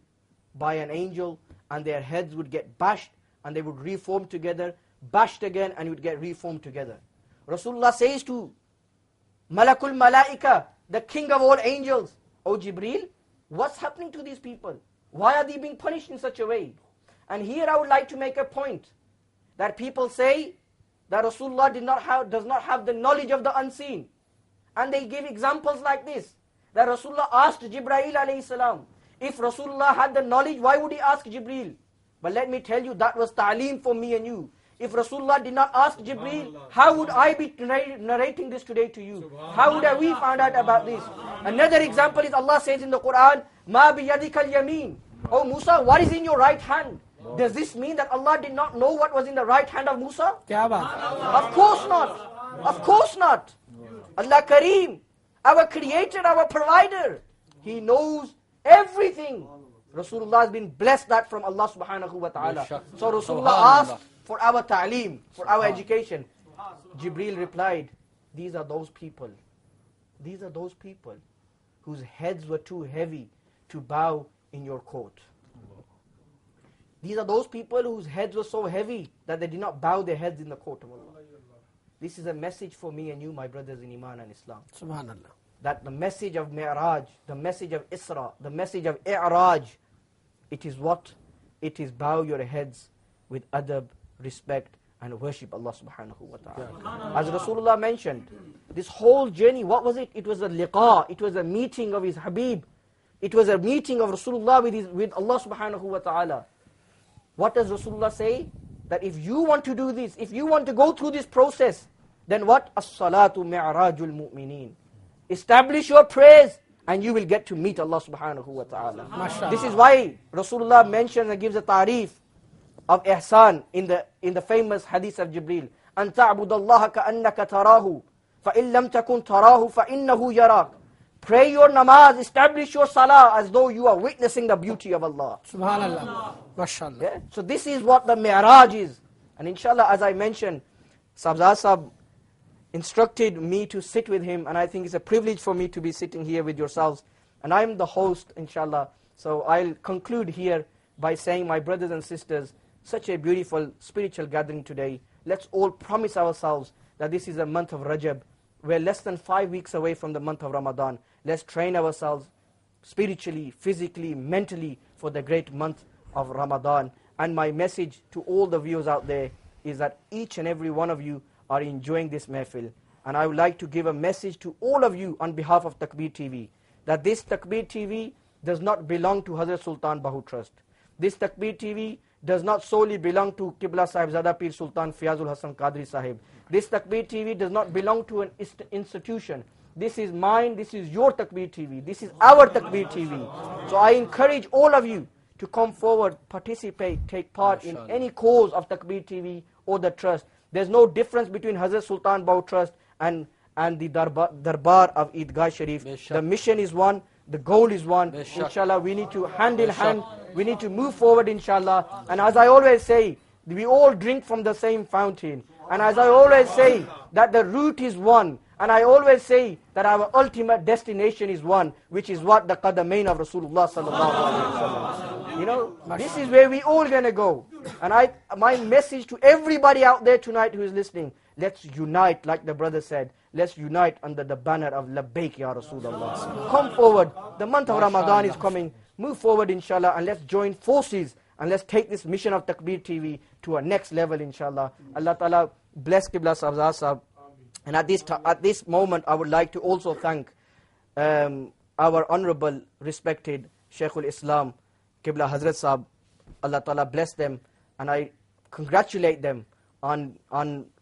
by an angel, and their heads would get bashed and they would reform together, bashed again and would get reformed together. Rasulullah says to Malakul Malaika, the king of all angels, O Jibreel, what's happening to these people? Why are they being punished in such a way? And here I would like to make a point that people say that Rasulullah does not have the knowledge of the unseen. And they give examples like this, that Rasulullah asked Jibreel alayhi salam, if Rasulullah had the knowledge, why would he ask Jibreel? But let me tell you, that was ta'aleem for me and you. If Rasulullah did not ask Jibreel, how would I be narrating this today to you? How would we find out about this? Another example is Allah says in the Quran, Ma biyadikal yameen. Oh Musa, what is in your right hand? Does this mean that Allah did not know what was in the right hand of Musa? Of course not. Of course not. Allah Kareem, our creator, our provider, He knows everything. Rasulullah has been blessed that from Allah subhanahu wa ta'ala. So Rasulullah asked for our ta'aleem, for our education. Jibreel replied, these are those people. These are those people whose heads were too heavy to bow in your court. These are those people whose heads were so heavy that they did not bow their heads in the court of Allah. This is a message for me and you, my brothers in Iman and Islam. Subhanallah. That the message of Mi'raj, the message of Isra, the message of I'raj, it is what? It is bow your heads with adab, respect, and worship Allah subhanahu wa ta'ala. As Rasulullah mentioned, this whole journey, what was it? It was a liqa, it was a meeting of his Habib. It was a meeting of Rasulullah with Allah subhanahu wa ta'ala. What does Rasulullah say? That if you want to do this, if you want to go through this process, then what? As-salatu mi'rajul mu'mineen. Establish your prayers and you will get to meet Allah subhanahu wa ta'ala. This is why Rasulullah mentions and gives a ta'rif of ihsan in the famous hadith of Jibreel. أَن تَعْبُدَ اللَّهَ كَأَنَّكَ تَرَاهُ فَإِن لَمْ تَكُنْ تَرَاهُ فَإِنَّهُ يَرَاكَ. Pray your namaz, establish your salah as though you are witnessing the beauty of Allah. Subhanallah. MashaAllah. Yeah? So this is what the Mi'raj is. And inshallah, as I mentioned, Sahibzada Sahib instructed me to sit with him, and I think it's a privilege for me to be sitting here with yourselves. And I'm the host, inshallah. So I'll conclude here by saying, my brothers and sisters, such a beautiful spiritual gathering today. Let's all promise ourselves that this is a month of Rajab. We're less than 5 weeks away from the month of Ramadan. Let's train ourselves spiritually, physically, mentally for the great month of Ramadan. And my message to all the viewers out there is that each and every one of you are enjoying this mehfil. And I would like to give a message to all of you on behalf of Takbir TV, that this Takbir TV does not belong to Hazrat Sultan Bahu Trust. This Takbir TV does not solely belong to Qibla Sahibzada Pir Sultan Fiyazul Hasan Qadri Sahib. This Takbir TV does not belong to an institution. This is mine, this is your Takbir TV, this is our Takbir TV. So I encourage all of you to come forward, participate, take part in any cause of Takbir TV or the trust. There's no difference between Hazrat Sultan Bahu Trust and the Darbar of Eidgah Sharif. The mission is one, the goal is one. Inshallah, we need to hand in hand, we need to move forward, inshallah. And as I always say, we all drink from the same fountain. And as I always say, that the root is one. And I always say that our ultimate destination is one, which is what? The Qadamain of Rasulullah sallallahu alaihi wasallam. You know, this is where we all gonna go. And my message to everybody out there tonight who is listening, let's unite, like the brother said, let's unite under the banner of Labbaik Ya Rasulullah. Come forward, the month of Ramadan is coming, move forward inshallah, and let's join forces, and let's take this mission of Takbir TV to a next level inshallah. Allah Ta'ala bless Qibla Sahibzada Sahib. And at this moment, I would like to also thank our honorable, respected Shaykhul Islam, Qibla Hazrat Sahib. Allah Ta'ala bless them, and I congratulate them on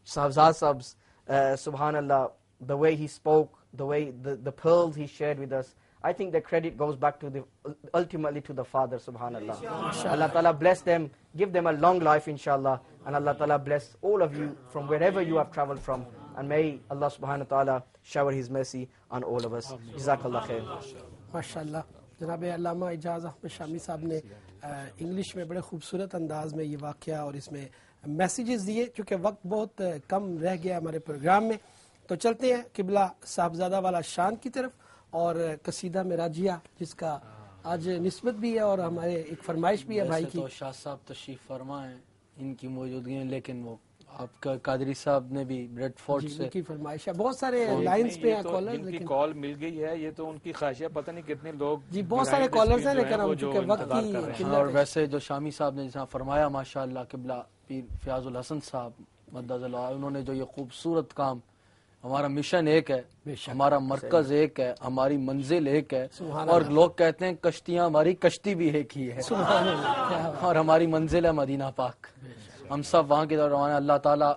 Sahibzada Sahib's, subhanallah, the way he spoke, the way the pearls he shared with us. I think the credit goes back to ultimately to the father, subhanallah. Allah Ta'ala bless them, give them a long life, inshallah, and Allah Ta'ala bless all of you from wherever you have traveled from. And may Allah subhanahu wa ta'ala shower His mercy on all of us. Jazakallah khair. MashaAllah. جناب علامہ اعجاز احمد شامی صاحب نے انگلش میں بڑے خوبصورت انداز میں یہ واقعہ اور اس میں میسیجز دیے. چونکہ وقت بہت کم رہ گیا ہمارے پروگرام میں، تو چلتے ہیں قبلہ صاحبزادہ والا شان کی طرف اور قصیدہ معراجیہ، جس کا آج نسبت بھی ہے اور ہمارے ایک فرمائش بھی ہے بھائی کی. تو شاہ صاحب تشریف فرما ہیں، ان کی موجودگی میں، لیکن وہ آپ کا قادری صاحب نے بھی بریڈ فورٹ سے کی فرمائش ہے. بہت سارے لائنز پہ ہیں کالر، لیکن کال مل گئی ہے، یہ تو ان کی خواہش ہے، پتہ نہیں کتنے لوگ جی بہت سارے کالرز ہیں، لیکن ہم چونکہ وقت کی اور ویسے جو شامی صاحب نے جہاں فرمایا ماشاءاللہ قبلہ پیر فیاض الحسن صاحب مدد اللہ، انہوں نے جو یہ خوبصورت کام، ہمارا مشن ایک ہے، ہمارا مرکز ایک ہے، ہماری منزل ایک ہے، اور لوگ کہتے ہیں کشتیاں، ہماری کشتی بھی ایک ہی ہے، اور ہماری منزل ہے مدینہ پاک. ہم سب وہاں کی طرف روانہ. اللہ تعالیٰ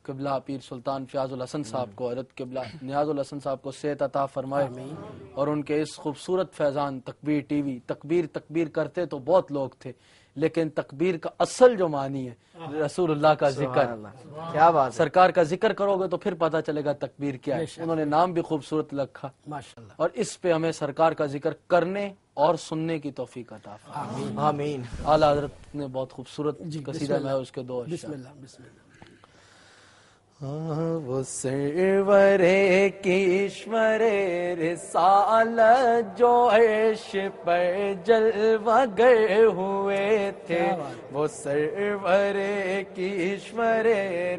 قبلہ پیر سلطان فیاض الحسن صاحب کو، حضرت قبلہ نیاز الحسن صاحب کو صحت عطا فرمائے، اور ان کے اس خوبصورت فیضان تکبیر ٹی وی. تکبیر کرتے تو بہت لوگ تھے، لیکن تکبیر کا اصل جو معنی ہے رسول اللہ کا ذکر. کیا بات، سرکار کا ذکر کرو گے تو پھر پتہ چلے گا تکبیر کیا ہے. انہوں نے نام بھی خوبصورت رکھا، اور اس پہ ہمیں سرکار کا ذکر کرنے اور سننے کی توفیق عطا فرمائے. آمین. اعلیٰ حضرت نے بہت خوبصورت قصیدہ میں اس کے دو بسم اللہ بسم اللہ. وہ سرور کیشور رسالت جو عرش پر جلوہ گر ہوئے تھے، وہ سرور کیشور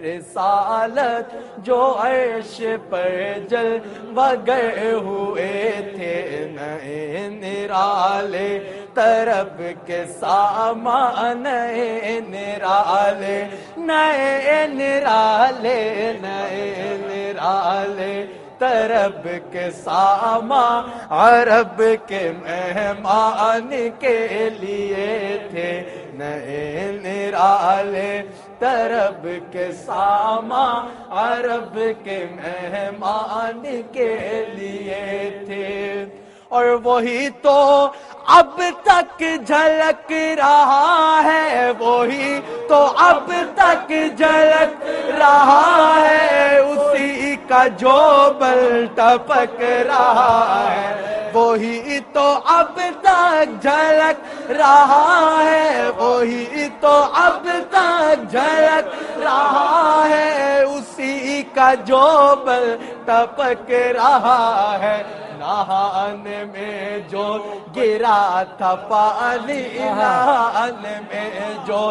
رسالت جو عرش پر جلوہ گر ہوئے تھے، نئے نرالے طرب کے سامان، نئے نرالے نئے نرالے نئے نرالے طرب کے سامان عرب کے مہمان کے لیے تھے، نئے نرالے طرب کے سامان عرب کے مہمان کے لیے تھے، اور وہی تو اب تک جھلک رہا ہے، وہی تو اب تک جھلک رہا ہے، اسی کا جو بل ٹپک رہا ہے، وہی تو اب تک جھلک رہا ہے، وہی تو اب تک جھلک رہا ہے، اسی کا جو بل ٹپک رہا ہے، نہانے میں جو گرا تھا پانی، نہانے میں جو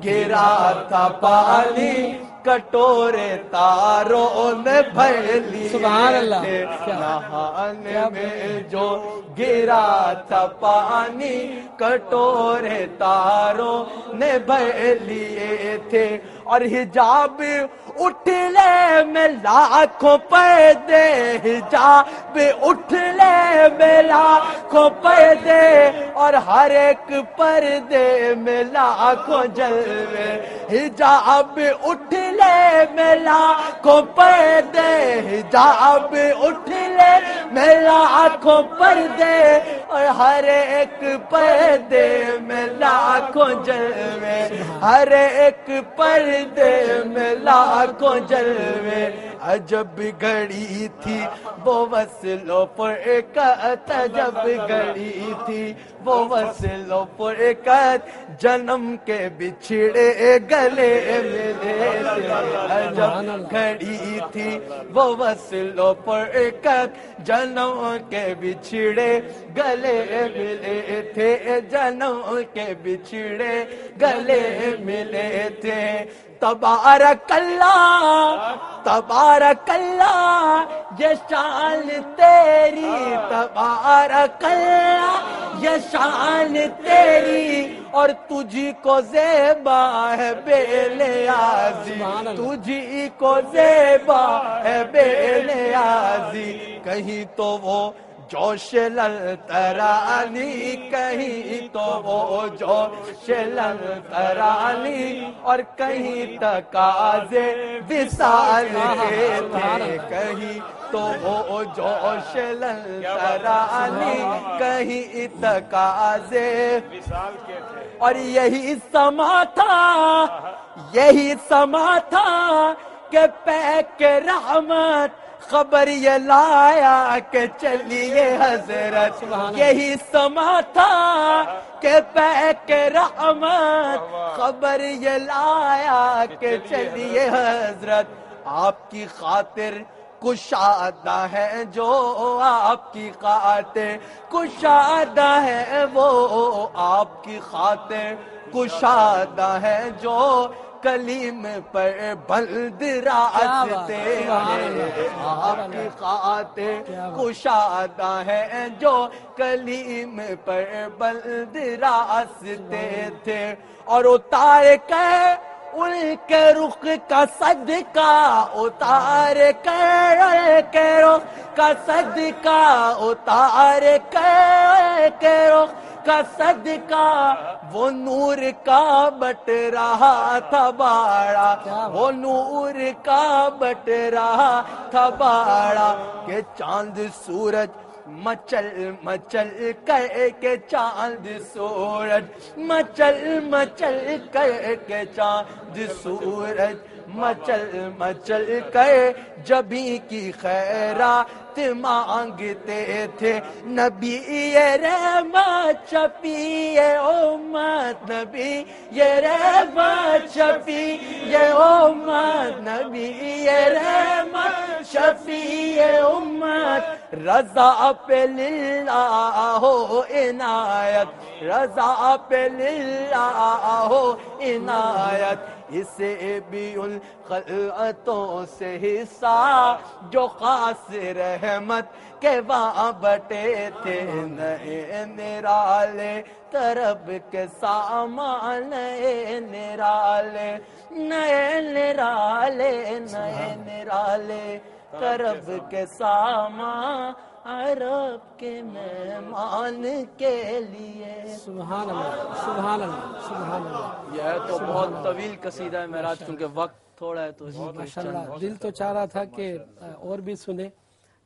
گرا تھا پانی، کٹورے تاروں نے بھر لیے تھے، نہانے میں جو گرا تھا پانی، کٹورے تاروں نے بھر لیے تھے، اور حجاب اٹھلے میں لاکھوں پردے، حجاب اٹھلے میں لاکھوں پردے، اور ہر ایک پردے میں لاکھوں جلوے، حجاب اٹھلے میں لاکھوں پردے، حجاب اٹھلے میں لاکھوں پردے، اور ہر ایک پردے میں لاکھوں جلوے، ہر ایک پردے میں لاکھوں جلوے، عجب گھڑی تھی وہ وصل و فرقت، عجب گھڑی تھی وہ وصل و فرقت، جنم کے بچھڑے گلے ملے تھے، عجب گھڑی تھی وہ وصل و فرقت، جنم کے بچھڑے گلے ملے تھے، جنم کے بچھڑے گلے ملے تھے، تبارک اللہ تبارک اللہ یہ شان تیری، تبارک اللہ یہ شان تیری، اور تجھی کو زیبا ہے بے نیازی، تجھی کو زیبا ہے بے نیازی، کہیں تو وہ جوش للترانی، کہیں تو وہ جوش للترانی، اور کہیں تقاضے وصال کے تھے، کہیں تو وہ جوش للترانی، کہیں تقاضے وصال کے تھے، اور یہی سما تھا، یہی سما تھا کہ پیک رحمت خبر یہ لایا کہ چلیے حضرت، یہی سما تھا کہ پیک رحمت خبر یہ لایا کہ چلیے حضرت، آپ کی خاطر کشادہ ہے جو، آپ کی خاطر کشادہ ہے وہ، آپ کی خاطر کشادہ ہے جو، کلیم پر بلد راستے ہیں، آپ کی خاطر کشادہ ہے جو، کلیم پر بلد راستے تھے، اور اتار کے ان کے رخ کا صدقہ، اتار کے ان کے رخ کا صدقہ، اتار کے رخ کا صدقہ، وہ نور کا بٹ رہا تھا باڑا، وہ نور کا بٹ رہا تھا باڑا، کہ چاند سورج مچل مچل کر کے چاند سورج مچل مچل کر کے چاند سورج مچل مچل کر جبھی کی خیرات مانگتے تھے نبی رحمت شفیع امت نبی رحمت شفیع امت نبی رحمت شفیع امت رضا پہ للہ ہو عنایت رضا پہ للہ ہو عنایت اسے بھی ان خلعتوں سے حصہ جو خاص رحمت کے وہاں بٹے تھے نئے نرالے طرب کے سامان نئے نرالے نئے نرالے نئے نرالے طرب کے سامان عرب کے مہمان کے لیے. سبحان اللہ سبحان اللہ سبحان اللہ. یہ تو بہت طویل قصیدہ ہے معراج کیونکہ وقت تھوڑا ہے تو ماشاءاللہ دل تو چاہ رہا تھا کہ اور بھی سنیں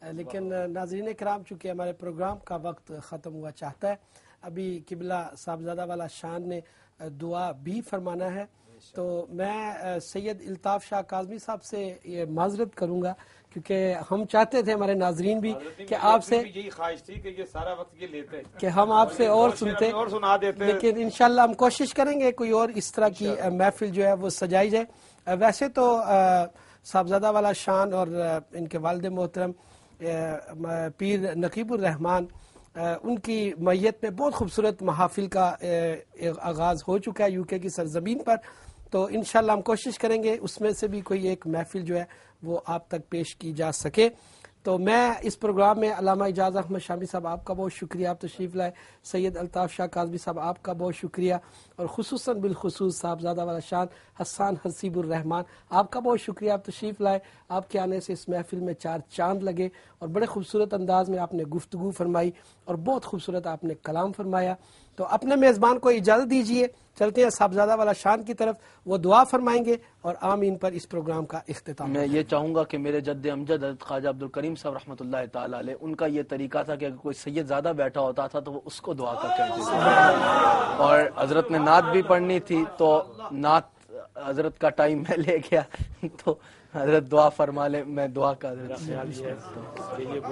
لیکن ناظرین کرام چونکہ ہمارے پروگرام کا وقت ختم ہوا چاہتا ہے. ابھی قبلہ صاحبزادہ والا شان نے دعا بھی فرمانا ہے تو میں سید الطاف شاہ کاظمی صاحب سے یہ معذرت کروں گا کیونکہ ہم چاہتے تھے ہمارے ناظرین بھی کہ آپ سے یہی خواہش تھی کہ یہ سارا وقت یہ لیتے کہ ہم آپ سے اور سنتے اور سنا دیتے لیکن انشاءاللہ ہم کوشش کریں گے کوئی اور اس طرح کی محفل جو ہے وہ سجائی جائے. ویسے تو صاحبزادہ والا شان اور ان کے والد محترم پیر نقیب الرحمان ان کی میت میں بہت خوبصورت محافل کا آغاز ہو چکا ہے یو کے کی سرزمین پر تو انشاءاللہ ہم کوشش کریں گے اس میں سے بھی کوئی ایک محفل جو ہے وہ آپ تک پیش کی جا سکے. تو میں اس پروگرام میں علامہ اعجاز احمد شامی صاحب آپ کا بہت شکریہ آپ تشریف لائے. سید الطاف شاہ کاظمی صاحب آپ کا بہت شکریہ اور خصوصاً بالخصوص صاحبزادہ والا شان حسان حسیب الرحمان آپ کا بہت شکریہ آپ تشریف لائے. آپ کے آنے سے اس محفل میں چار چاند لگے اور بڑے خوبصورت انداز میں آپ نے گفتگو فرمائی اور بہت خوبصورت آپ نے کلام فرمایا. تو اپنے میزبان کو اجازت دیجیے چلتے ہیں صاحبزادہ والا شان کی طرف وہ دعا فرمائیں گے اور آمین پر اس پروگرام کا اختتام. میں یہ چاہوں گا کہ میرے جد امجد حضرت خواجہ عبدالکریم صاحب رحمۃ اللہ تعالی علیہ ان کا یہ طریقہ تھا کہ اگر کوئی سید زیادہ بیٹھا ہوتا تھا تو وہ اس کو دعا کر کہتے تھے اور حضرت نے نعت بھی پڑھنی تھی تو نعت حضرت کا ٹائم میں لے گیا تو حضرت دعا فرما لے میں دعا کا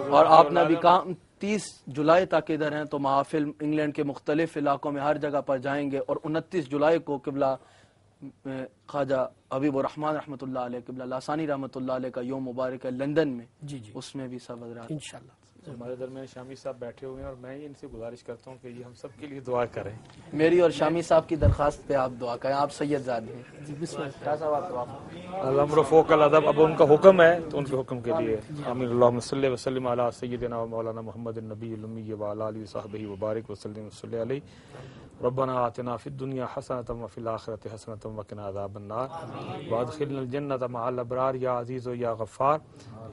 اور آپ نے بھی کہا 30 جولائی تک ادھر ہیں تو محافل انگلینڈ کے مختلف علاقوں میں ہر جگہ پر جائیں گے اور 29 جولائی کو قبلہ خواجہ حبیب الرحمان رحمۃ اللہ علیہ قبلہ لاسانی رحمۃ اللہ علیہ کا یوم مبارک ہے لندن میں اس میں بھی سب حضرات انشاءاللہ. ہمارے درمیان شامی صاحب بیٹھے ہوئے ہیں اور میں ان سے گزارش کرتا ہوں کہ یہ ہم سب کے لیے دعا کریں. میری اور شامی صاحب کی درخواست پہ آپ دعا کریں. آپ سید زادی ہیں بسم اللہ صاحب آپ دعا الامر فوق الادب. اب ان کا حکم ہے تو ان کے حکم کے لیے آمین. اللہم صلی وسلم علی سیدنا و مولانا محمد النبی الامی وعلی آلہ وصحبہ وبارک وسلم وصلی علیہ ربنا آتنا فی الدنیا حسنۃ وفی الآخرۃ حسنۃ وقنا عذاب النار وادخلنا الجنۃ مع الابرار یا عزیز و یا غفار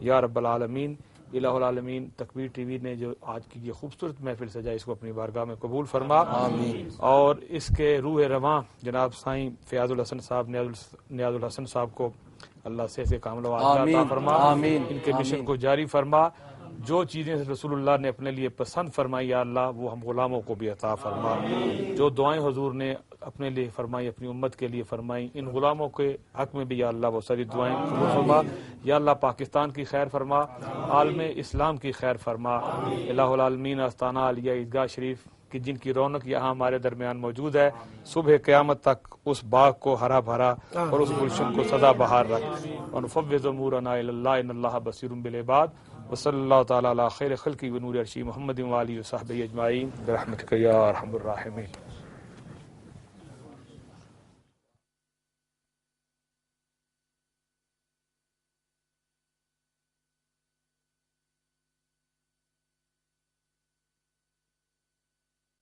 یا رب العالمین. الہ العالمین تکبیر ٹی وی نے جو آج کی یہ خوبصورت محفل سجائی اس کو اپنی بارگاہ میں قبول فرما آمین. اور اس کے روح رواں جناب سائیں فیاض الحسن صاحب نیاز الحسن صاحب کو اللہ سے کامل و عطا فرما آمین. ان کے مشن کو جاری فرما. جو چیزیں رسول اللہ نے اپنے لیے پسند فرمائی یا اللہ وہ ہم غلاموں کو بھی عطا فرما. جو دعائیں حضور نے اپنے لیے فرمائی اپنی امت کے لیے فرمائی ان غلاموں کے حق میں بھی یا اللہ وہ ساری دعائیں قبول فرما. یا اللہ پاکستان کی خیر فرما عالم اسلام کی خیر فرما. الہ العالمین آستانہ عالیہ عیدگاہ شریف کی جن کی رونق یہاں ہمارے درمیان موجود ہے صبح قیامت تک اس باغ کو ہرا بھرا اور اس گلشن کو سدا بہار رکھ. ونفوض امورنا الی اللہ ان اللہ بصیر بالعباد. وصلی اللہ تعالی علی خیر خلقی ونور عرشی محمد و آلہ وصحبہ اجمعین برحمتک یا ارحم الراحمین.